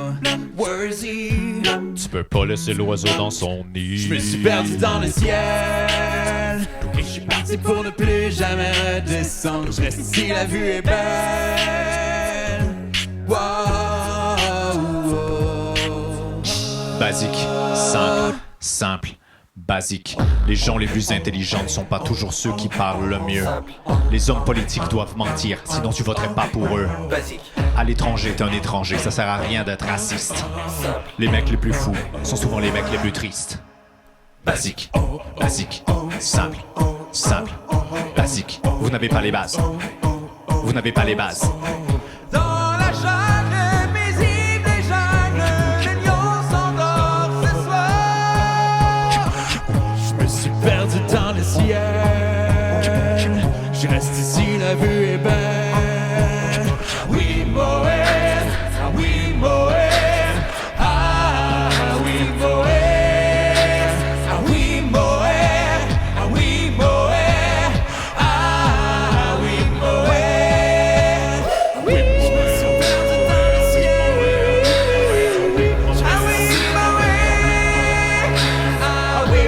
Where is he? Tu peux pas laisser l'oiseau dans son nid. Je me suis perdu dans le ciel et je suis parti pour ne plus jamais redescendre. Je reste ici, la vue est belle. Wow, wow. Basique, simple, basique. Les gens les plus intelligents ne sont pas toujours ceux qui parlent le mieux. Les hommes politiques doivent mentir, sinon tu voterais pas pour eux. À l'étranger, t'es un étranger, ça sert à rien d'être raciste. Les mecs les plus fous sont souvent les mecs les plus tristes. Basique, simple, basique. Vous n'avez pas les bases. Vous n'avez pas les bases. Dans la jungle paisible des jungles, les lions s'endorment ce soir. Je me suis perdu dans le ciel. Je reste ici, la vue est belle. Oui, Moët, ah oui, Moët, ah oui, Moët, ah oui, Moët, ah oui, Moët, ah oui, Moët. Oui, je me suis perdu dans le ciel. Ah oui, Moët, ah oui, Moët, ah oui,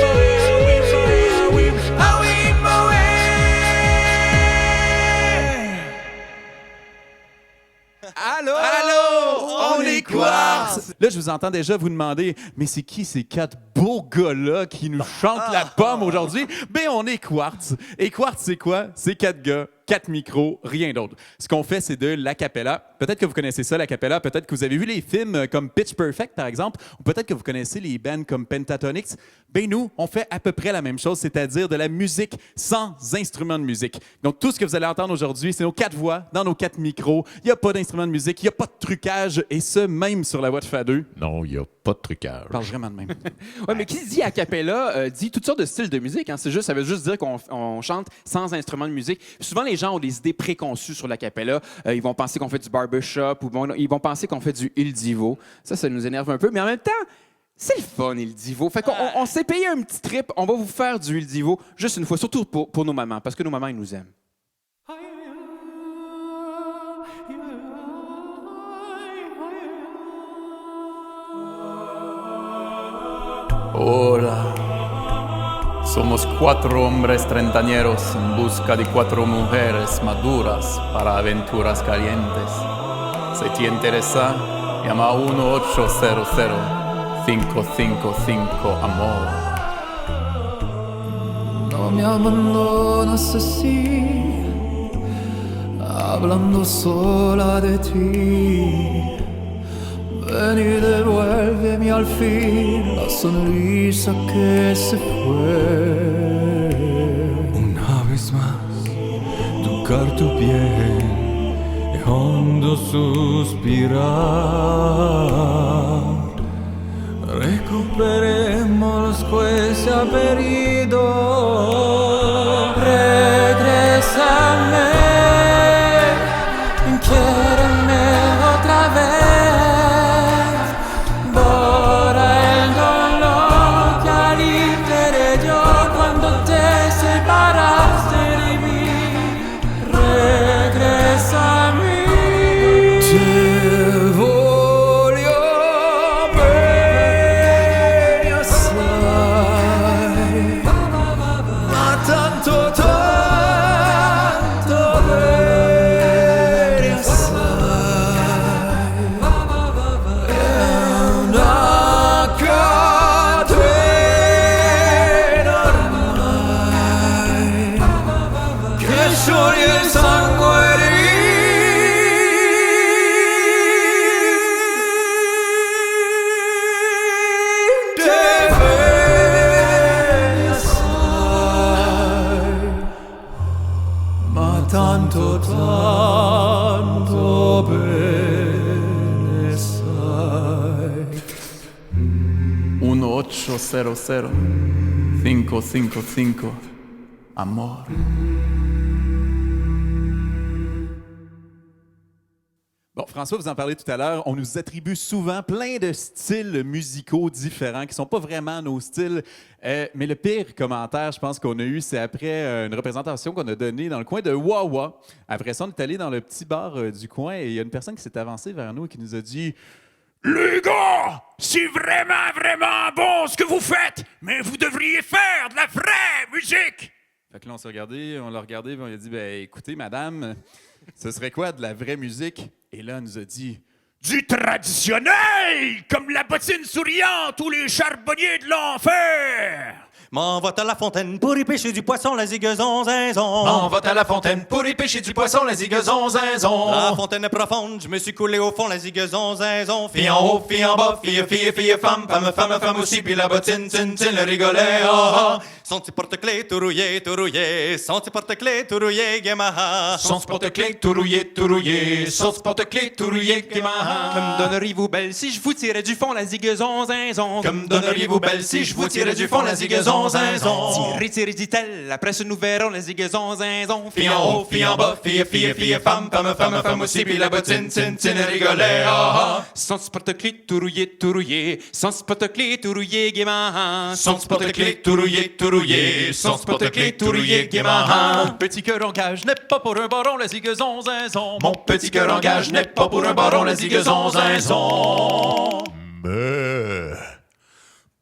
Moët, ah oui, Moët. Allô? On est Quartz! Là, je vous entends déjà vous demander, mais c'est qui ces 4 beaux gars-là qui nous chantent la pomme aujourd'hui? Ben, on est Quartz. Et Quartz, c'est quoi? C'est 4 gars, 4 micros, rien d'autre. Ce qu'on fait, c'est de l'acapella. Peut-être que vous connaissez ça, l'acapella. Peut-être que vous avez vu les films comme Pitch Perfect, par exemple. Ou peut-être que vous connaissez les bands comme Pentatonix. Ben, nous, on fait à peu près la même chose, c'est-à-dire de la musique sans instrument de musique. Donc, tout ce que vous allez entendre aujourd'hui, c'est nos 4 voix dans nos 4 micros. Il n'y a pas d'instrument de musique, il n'y a pas de trucage, et ce, même sur la voix de Fadeux. Non, il n'y a pas de trucage. Je parle vraiment de même. Ouais, mais qui dit a cappella dit toutes sortes de styles de musique. Hein. Ça veut juste dire qu'on chante sans instrument de musique. Souvent, les gens ont des idées préconçues sur la cappella. Ils vont penser qu'on fait du barbershop ou ils vont penser qu'on fait du Il Divo. Ça nous énerve un peu. Mais en même temps, c'est le fun, Il Divo. Fait qu'on s'est payé un petit trip. On va vous faire du Il Divo juste une fois, surtout pour nos mamans, parce que nos mamans, ils nous aiment. Hola, somos 4 hombres treintañeros en busca de 4 mujeres maduras para aventuras calientes. Si te interesa, llama 1-800-555-amor. No me abandonas así, hablando sola de ti. Ven y devuélveme al fin la sonrisa que se fue. Una vez más, tocar tu piel y hondo suspirar. Recuperemos lo que se ha perdido. Regrésame, quiéreme otra vez. Tanto, tanto bene sai. 1-800-555-amor. Bon, François, vous en parlez tout à l'heure. On nous attribue souvent plein de styles musicaux différents qui ne sont pas vraiment nos styles. Mais le pire commentaire, je pense qu'on a eu, c'est après une représentation qu'on a donnée dans le coin de Wawa. Après ça, on est allé dans le petit bar du coin et il y a une personne qui s'est avancée vers nous et qui nous a dit « Les gars, c'est vraiment, vraiment bon ce que vous faites, mais vous devriez faire de la vraie musique! » Fait que là, on s'est regardé, on l'a regardé et on lui a dit « Ben, écoutez, madame, ce serait quoi de la vraie musique? » Et là, elle nous a dit « Du traditionnel, comme la bottine souriante ou les charbonniers de l'enfer. M'envoie à la fontaine pour y pêcher du poisson, la ziguezon, zinzon. M'envoie à la fontaine pour y pêcher du poisson, la ziguezon, zinzon. La fontaine est profonde, je me suis coulé au fond, la ziguezon, zinzon. Fille en haut, fille en bas, fille, fille, fille, femme, femme, femme, femme aussi, puis la bottine, tin, tin, le rigolet, ah, ah. Son petit porte-clés tout rouillé, tout rouillé. Son petit porte-clés tout rouillé, Guémaha. Son petit porte-clés tout rouillé, tout rouillé. Son petit porte-clés tout rouillé, Guémaha. Comme donneriez-vous belle si je vous tirais du fond la ziguezon, zinzon. Comme donneriez-vous belle si je vous tirais du fond la ziguezon, zinzon. Tirez, tirez, dit-elle, après ce nous verrons la ziguezon, zinzon. Fille en haut, fille en bas, fille, fille, fille, femme, femme, femme, femme aussi, puis la bottine, tin, tin, le rigolet, ah, ah. Son petit porte-clés tout rouillé, tout rouillé. Son petit porte-clés tout rouillé, Guémaha. Son petit porte-clés tout rouillé, tout rouillé. Son petit porte-clés tout rouillé, Guémaha. Mon petit cœur en gage n'est pas pour un baron, la ziguezon, zinzon. Mon petit cœur en gage n'est pas pour un baron, la ziguezon, zinzon. Mais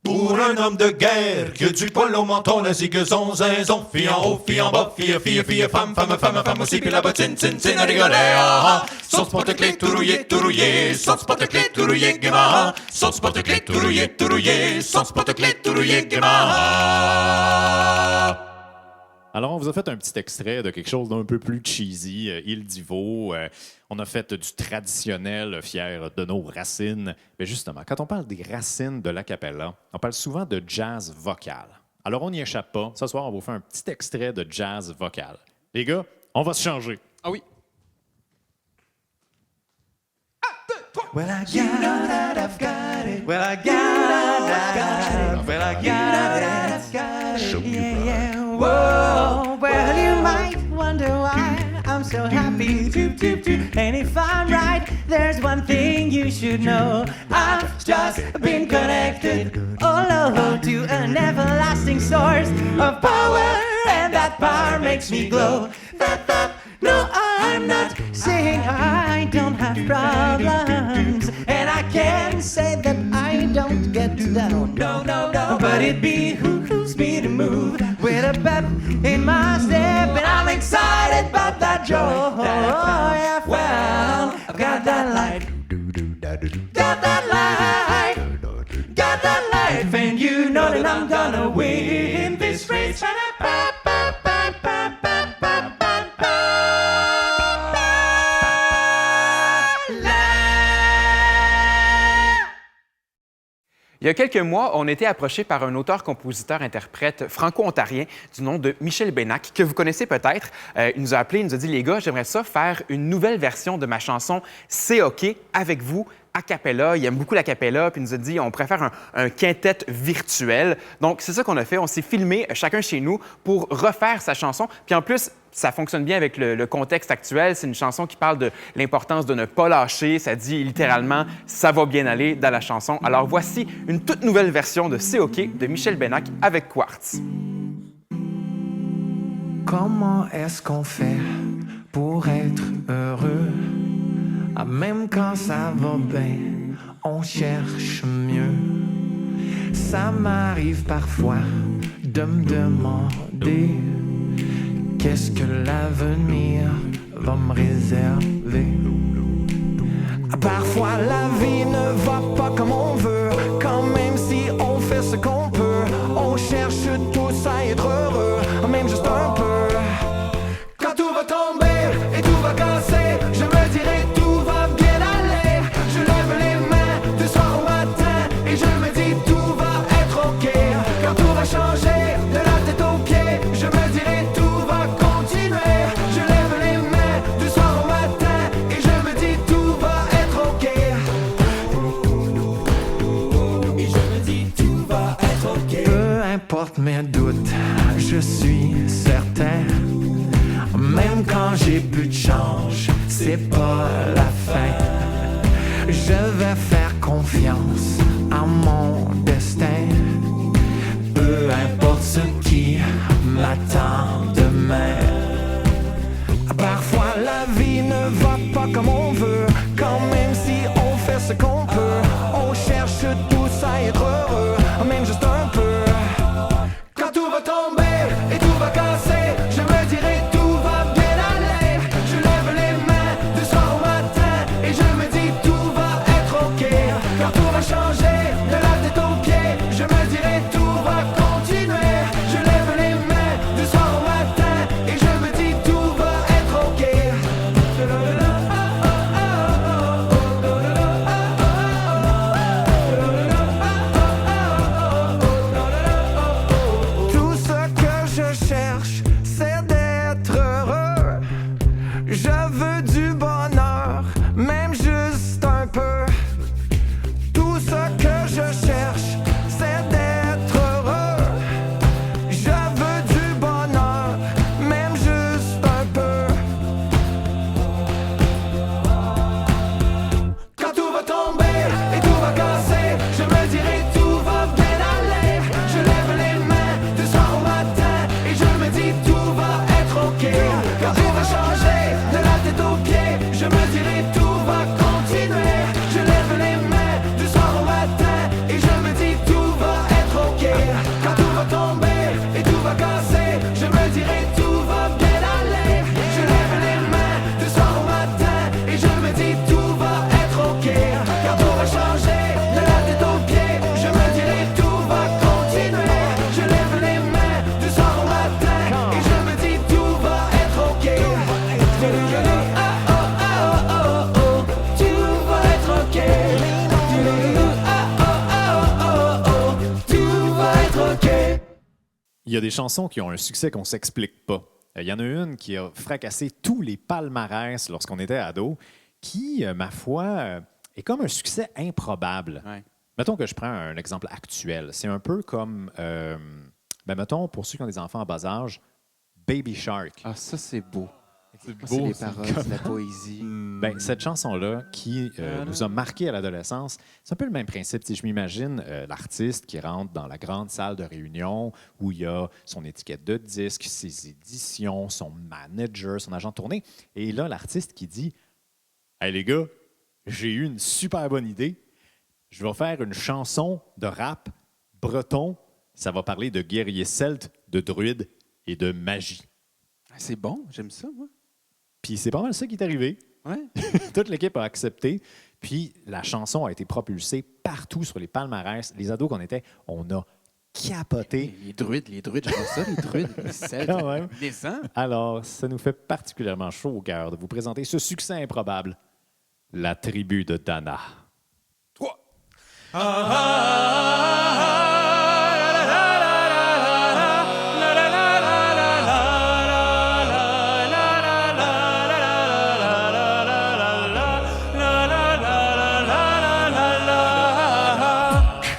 pour un homme de guerre qui a du poil au menton, la ziguezon, zinzon. Fille en haut, fille en bas, fille, fille, fille, femme, femme, femme, femme aussi, puis la bottine, tin, tin, le rigolet, ah, ah. Son petit porte-clés tout rouillé, tout rouillé. Son petit porte-clés tout rouillé, Guémaha. Son petit porte-clés tout rouillé, tout rouillé. Son petit porte-clés tout rouillé, Guémaha. Alors, on vous a fait un petit extrait de quelque chose d'un peu plus cheesy, Il Divo. On a fait du traditionnel, fier de nos racines. Mais justement, quand on parle des racines de l'acapella, on parle souvent de jazz vocal. Alors, on n'y échappe pas. Ce soir, on vous fait un petit extrait de jazz vocal. Les gars, on va se changer. Ah oui. Well, I got it, I've got it. Well, I got it, well, I got it. Yeah, yeah. Whoa, well, you might wonder why I'm so happy. Doop, doop, doop. And if I'm right, there's one thing you should know. I've just been connected all over to an everlasting source of power, and that power makes me glow. No, I'm not saying I don't have problems, and I can't say that I don't get down. No, no, no, but it behooves me to move with a pep in my step, and I'm excited about that joy. Yeah, well, I've got that light, got that light, got that life, and you know that I'm gonna win this race. Il y a quelques mois, on a été approché par un auteur-compositeur-interprète franco-ontarien du nom de Michel Bénac, que vous connaissez peut-être. Il nous a appelé, il nous a dit « Les gars, j'aimerais ça faire une nouvelle version de ma chanson « C'est OK » avec vous, a cappella. Il aime beaucoup la cappella, puis il nous a dit on pourrait faire un quintet virtuel. Donc, c'est ça qu'on a fait. On s'est filmé chacun chez nous pour refaire sa chanson. Puis en plus, ça fonctionne bien avec le contexte actuel. C'est une chanson qui parle de l'importance de ne pas lâcher. Ça dit littéralement « ça va bien aller » dans la chanson. Alors voici une toute nouvelle version de « C'est OK » de Michel Bénac avec Quartz. Comment est-ce qu'on fait pour être heureux? Ah, même quand ça va bien, on cherche mieux. Ça m'arrive parfois de me demander qu'est-ce que l'avenir va me réserver. Parfois la vie ne va pas comme on veut, quand même si on fait ce qu'on peut, on cherche tous à être heureux, même juste un peu. Quand tout va tomber et tout va casser, je me dirai tout va bien aller. Je lève les mains du soir au matin et je me dis tout va être ok. Quand tout va changer de la tête aux pieds, je me dirai tout va continuer. Je lève les mains du soir au matin et je me dis tout va être ok. Et je me dis tout va être ok. Peu importe mes doutes, je suis certain. Même quand j'ai plus de change, c'est pas la fin. Je vais faire confiance à mon destin. Peu importe ce qui m'attend demain. Parfois la vie ne va pas comme on veut, quand même si on fait ce qu'on peut, on cherche tous à être heureux, même juste un peu. Quand tout va tomber et tout va casser, je me dirai tout va bien aller. Je lève les mains du soir au matin et je me dis tout va y a des chansons qui ont un succès qu'on ne s'explique pas. Il y en a une qui a fracassé tous les palmarès lorsqu'on était ado, qui, ma foi, est comme un succès improbable. Ouais. Mettons que je prends un exemple actuel. C'est un peu comme, mettons, pour ceux qui ont des enfants en bas âge, Baby Shark. Ah, ça, c'est beau. C'est C'est les paroles, c'est la poésie. Ben, cette chanson-là qui nous a marqué à l'adolescence, c'est un peu le même principe. Si je m'imagine l'artiste qui rentre dans la grande salle de réunion où il y a son étiquette de disque, ses éditions, son manager, son agent de tournée. Et là, l'artiste qui dit « Hey les gars, j'ai eu une super bonne idée. Je vais faire une chanson de rap breton. Ça va parler de guerriers celtes, de druides et de magie. » C'est bon, j'aime ça, moi. Puis c'est pas mal ça qui est arrivé. Ouais. Toute l'équipe a accepté. Puis la chanson a été propulsée partout sur les palmarès. Les ados qu'on était, on a capoté. Les druides, j'aime ça, les druides, les celtes. Quand même. Les sangs. Alors, ça nous fait particulièrement chaud au cœur de vous présenter ce succès improbable, La tribu de Dana. 3.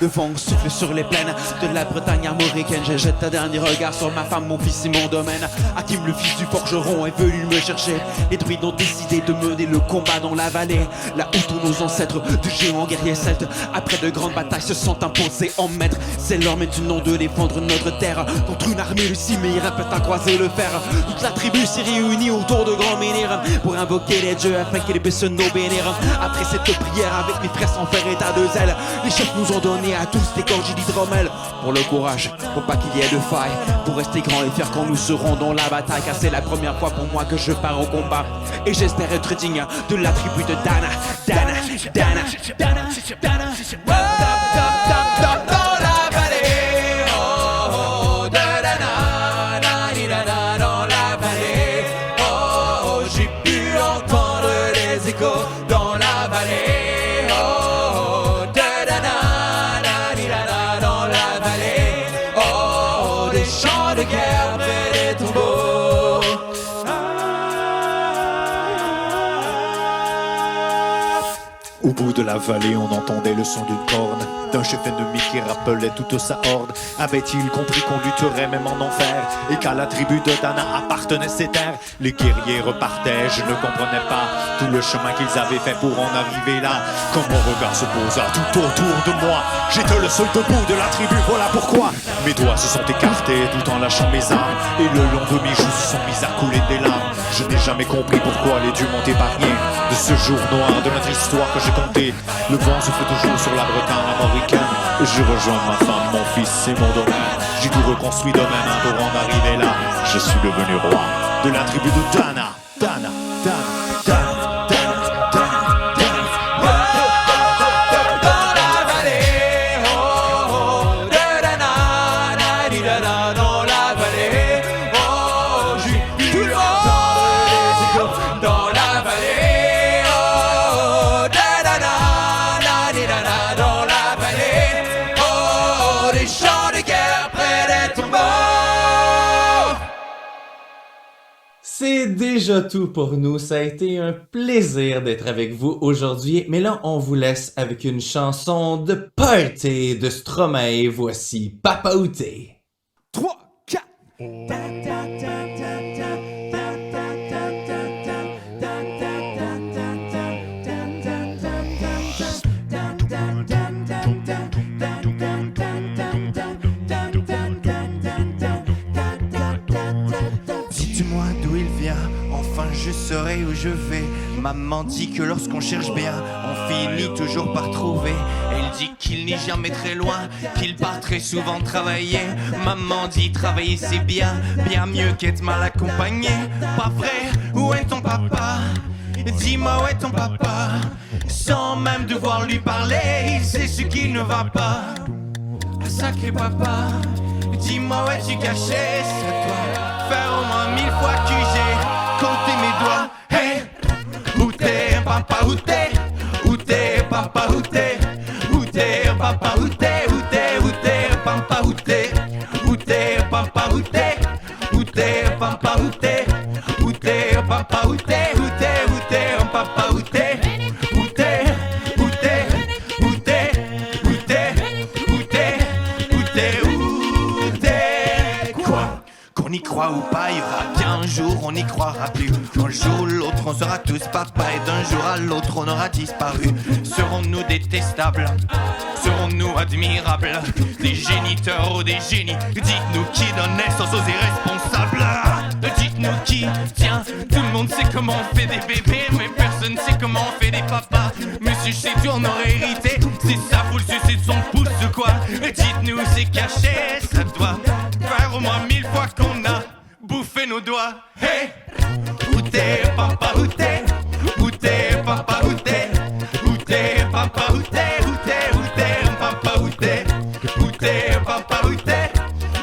Le vent souffle sur les plaines de la Bretagne armoricaine. Je jette un dernier regard sur ma femme, mon fils et mon domaine. Hakim, le fils du forgeron, est venu me chercher. Les druides ont décidé de mener le combat dans la vallée, là où tous nos ancêtres de géants guerriers celtes, après de grandes batailles, se sont imposés en maîtres. C'est leur maintenant de défendre notre terre contre une armée de ciméres peut à croiser le fer. Toute la tribu s'est réunie autour de grands menhirs pour invoquer les dieux afin qu'ils puissent nous bénir. Après cette prière avec mes frères sans faire état de zèle, les chefs nous ont donné à tous des gorgées d'hydromel pour le courage, pour pas qu'il y ait de faille, pour rester grand et fier quand nous serons dans la bataille, car c'est la première fois pour moi que je pars au combat et j'espère être digne de la tribu de Dana. Dans la vallée, oh, de Dana, dans la vallée, oh, j'ai pu entendre les échos dans la vallée. De guerre près des tombeaux. Au bout de la vallée, on entendait le son d'une corne, d'un chef ennemi qui rappelait toute sa horde. Avait-il compris qu'on lutterait même en enfer, et qu'à la tribu de Dana appartenaient ces terres? Les guerriers repartaient, je ne comprenais pas tout le chemin qu'ils avaient fait pour en arriver là. Quand mon regard se posa tout autour de moi, j'étais le seul debout de la tribu, voilà pourquoi mes doigts se sont écartés tout en lâchant mes armes, et le long de mes joues se sont mis à couler des larmes. Je n'ai jamais compris pourquoi les dieux m'ont épargné de ce jour noir de notre histoire que j'ai compté. Le vent souffle toujours sur la Bretagne armoricaine, et je rejoins ma femme, mon fils et mon domaine. J'ai tout reconstruit de même pour en arriver là. Je suis devenu roi de la tribu de Dana. Dana, Dana, Dana. C'est déjà tout pour nous. Ça a été un plaisir d'être avec vous aujourd'hui. Mais là, on vous laisse avec une chanson de party de Stromae. Voici Papa Outé. 3, 4. Dis-moi d'où il vient, enfin je saurai où je vais. Maman dit que lorsqu'on cherche bien, on finit toujours par trouver. Elle dit qu'il n'est jamais très loin, qu'il part très souvent travailler. Maman dit travailler c'est bien, bien mieux qu'être mal accompagné. Pas vrai, où est ton papa? Dis-moi où est ton papa? Sans même devoir lui parler, il sait ce qui ne va pas. Ah, sacré papa, dis-moi où es-tu caché? C'est à toi, faire au moins 1000 fois que j'ai compté mes doigts. Hey, où t'es papa, où t'es? Où t'es papa, où t'es? Où t'es papa, où t'es? Où t'es papa, où t'es? Où t'es papa, où croit ou pas, il y aura bien un jour, on n'y croira plus. Un jour ou l'autre, on sera tous papa et d'un jour à l'autre, on aura disparu. Serons-nous détestables? Serons-nous admirables? Des géniteurs ou des génies? Dites-nous qui donne naissance aux irresponsables? Dites-nous qui? Tiens, tout le monde sait comment on fait des bébés, mais personne sait comment on fait des papas. Monsieur chez tout on aurait hérité, c'est ça, faut le sucer de son pouce ou quoi? Dites-nous c'est caché, ça doit faire au moins 1000 fois qu'on a bouffé nos doigts. Hey! Où t'es papa, où t'es? Où t'es papa, où t'es? Où t'es papa, où t'es? Où t'es, où t'es papa, où t'es? Où t'es papa, où t'es?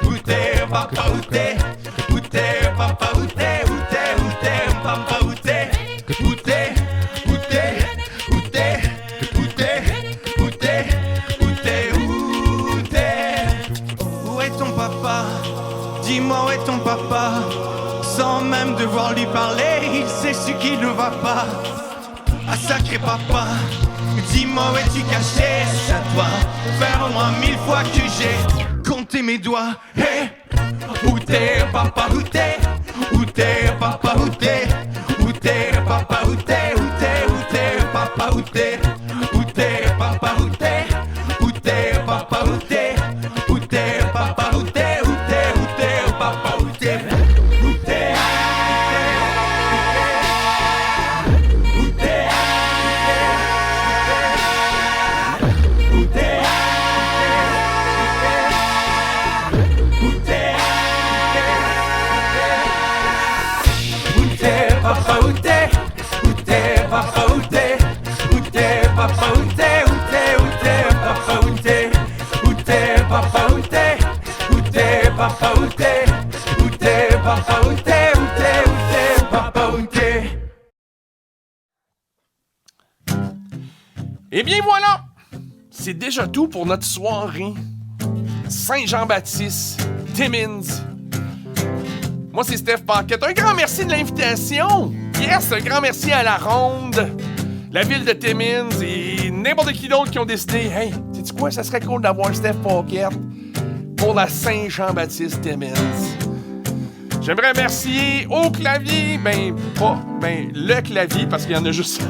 Où t'es papa, où t'es? Où t'es papa, où t'es? Où t'es, où t'es papa, où t'es? Où t'es, où t'es? Où t'es, où t'es? Où t'es, où t'es? Où t'es? Où est ton papa? Dis-moi où est ton papa? Sans même devoir lui parler, il sait ce qui ne va pas. Ah sacré papa, dis-moi où es-tu caché? Ça doit faire au moins 1000 fois que j'ai compté mes doigts. Hey! Où t'es papa, où t'es? Où t'es papa, où t'es? Où t'es papa, où t'es? Où t'es, où t'es papa, où t'es? Où t'es papa, où t'es? Où t'es papa, où t'es? Où t'es papa, où t'es? Où t'es, où t'es papa, où t'es? Où t'es? Où t'es? Où t'es? Où t'es? Où t'es papa, où t'es? Où t'es papa, où t'es? Où t'es papa, où t'es? Où t'es, où t'es papa, où t'es? Où t'es papa, où t'es? Où t'es papa, où t'es? Où t'es papa, où t'es? Où t'es, où t'es papa, où t'es? Eh bien voilà, c'est déjà tout pour notre soirée. Saint-Jean-Baptiste, Timmins. Moi, c'est Steph Paquette. Un grand merci de l'invitation. Yes, un grand merci à la Ronde, la ville de Timmins et n'importe qui d'autre qui ont décidé, hey, sais-tu quoi, ça serait cool d'avoir Steph Paquette pour la Saint-Jean-Baptiste Timmins. J'aimerais remercier au clavier, le clavier, parce qu'il y en a juste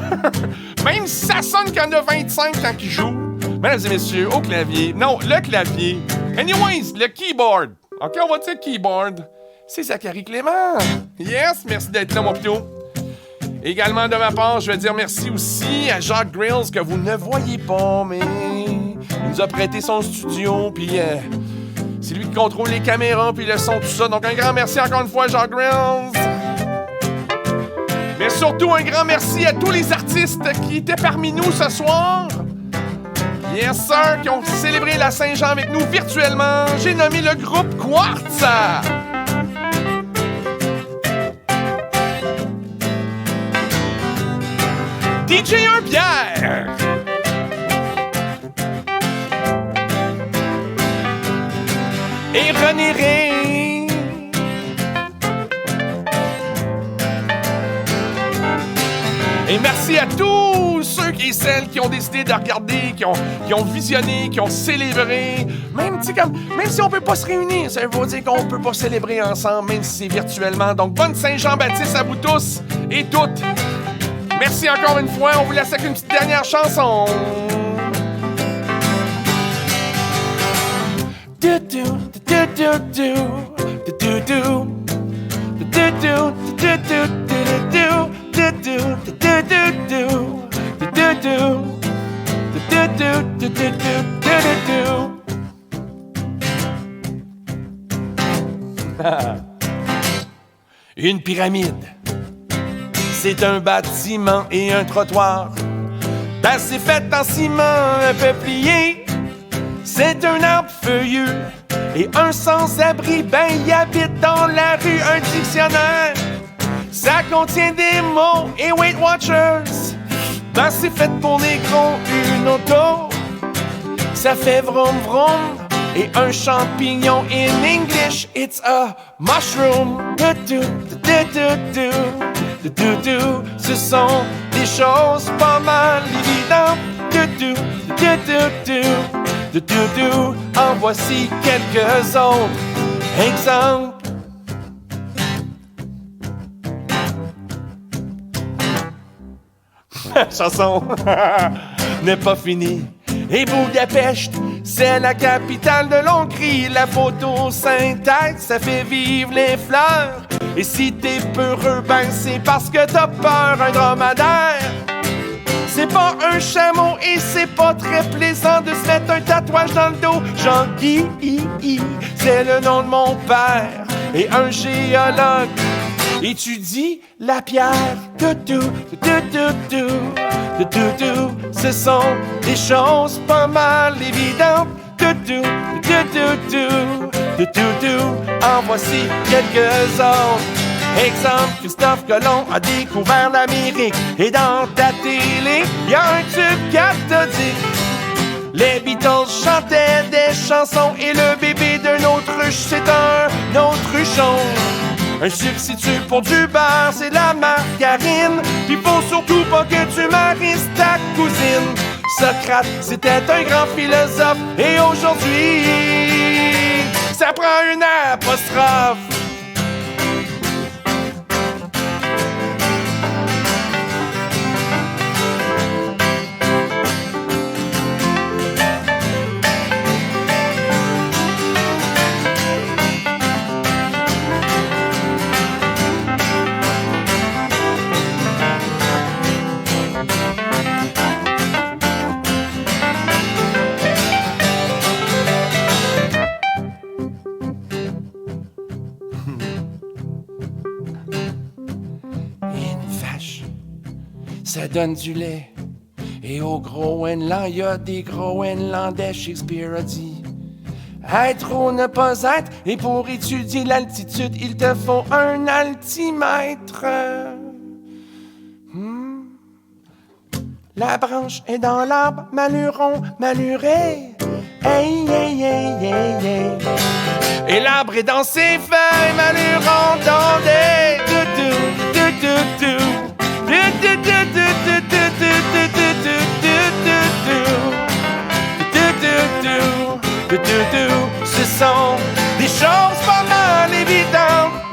même si ça sonne qu'il y en a 25 quand il joue. Mesdames et messieurs, au clavier, non, le clavier. Anyways, le keyboard. OK, on va dire keyboard. C'est Zachary Clément. Yes, merci d'être là, mon pitou. Également, de ma part, je vais dire merci aussi à Jacques Grills, que vous ne voyez pas, mais il nous a prêté son studio, puis c'est lui qui contrôle les caméras, puis le son, tout ça. Donc, un grand merci encore une fois à Jacques Grills. Mais surtout, un grand merci à tous les artistes qui étaient parmi nous ce soir. Yes, sir, qui ont célébré la Saint-Jean avec nous virtuellement. J'ai nommé le groupe Quartz. DJ 1 Pierre. Et René Ray. Et merci à tous ceux et celles qui ont décidé de regarder, qui ont visionné, qui ont célébré. Même si on peut pas se réunir, ça veut dire qu'on peut pas célébrer ensemble, même si c'est virtuellement. Donc, bonne Saint-Jean-Baptiste à vous tous et toutes. Merci encore une fois. On vous laisse avec une petite dernière chanson. Une pyramide. C'est un bâtiment et un trottoir. C'est fait en ciment un peu plié. C'est un arbre feuilleux et un sans-abri. Il habite dans la rue un dictionnaire. Ça contient des mots et Weight Watchers. C'est fait pour les gros, une auto. Ça fait vroom vroom. Et un champignon in English, it's a mushroom. Ce sont des choses pas mal évidentes. En voici quelques autres exemples. la chanson n'est pas finie. Et Budapest, c'est la capitale de l'Hongrie. La photosynthèse, ça fait vivre les fleurs. Et si t'es peureux, ben c'est parce que t'as peur. Un dromadaire, c'est pas un chameau et c'est pas très plaisant de se mettre un tatouage dans le dos. Jean-Guy, c'est le nom de mon père. Et un géologue étudie la pierre. Ce sont des choses pas mal évidentes. En voici quelques autres. Exemple, Christophe Colomb a découvert l'Amérique. Et dans ta télé, y a un tube cathodique. Les Beatles chantaient des chansons et le bébé d'un autruche, c'est un autruchon. Un substitut pour du beurre, c'est la margarine. Pis faut surtout pas que tu maries ta cousine. Socrate, c'était un grand philosophe. Et aujourd'hui, ça prend une apostrophe. Ça donne du lait. Et au Groenland, y a des Groenlandais, Shakespeare a dit. Être ou ne pas être, et pour étudier l'altitude, il te faut un altimètre. La branche est dans l'arbre, maluron, maluré. Hey, hey, hey, hey, hey. Et l'arbre est dans ses feuilles, maluron, tondé. Ce sont des choses pas mal évidentes.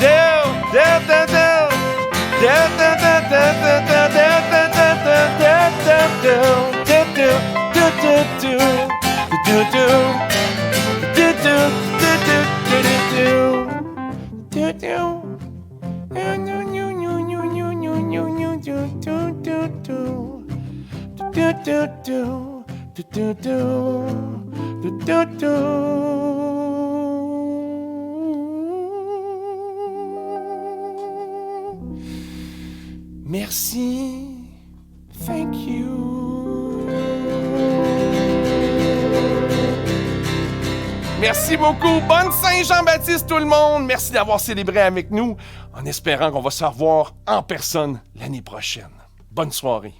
Merci. Thank you. Merci beaucoup. Bonne Saint-Jean-Baptiste tout le monde. Merci d'avoir célébré avec nous en espérant qu'on va se revoir en personne l'année prochaine. Bonne soirée.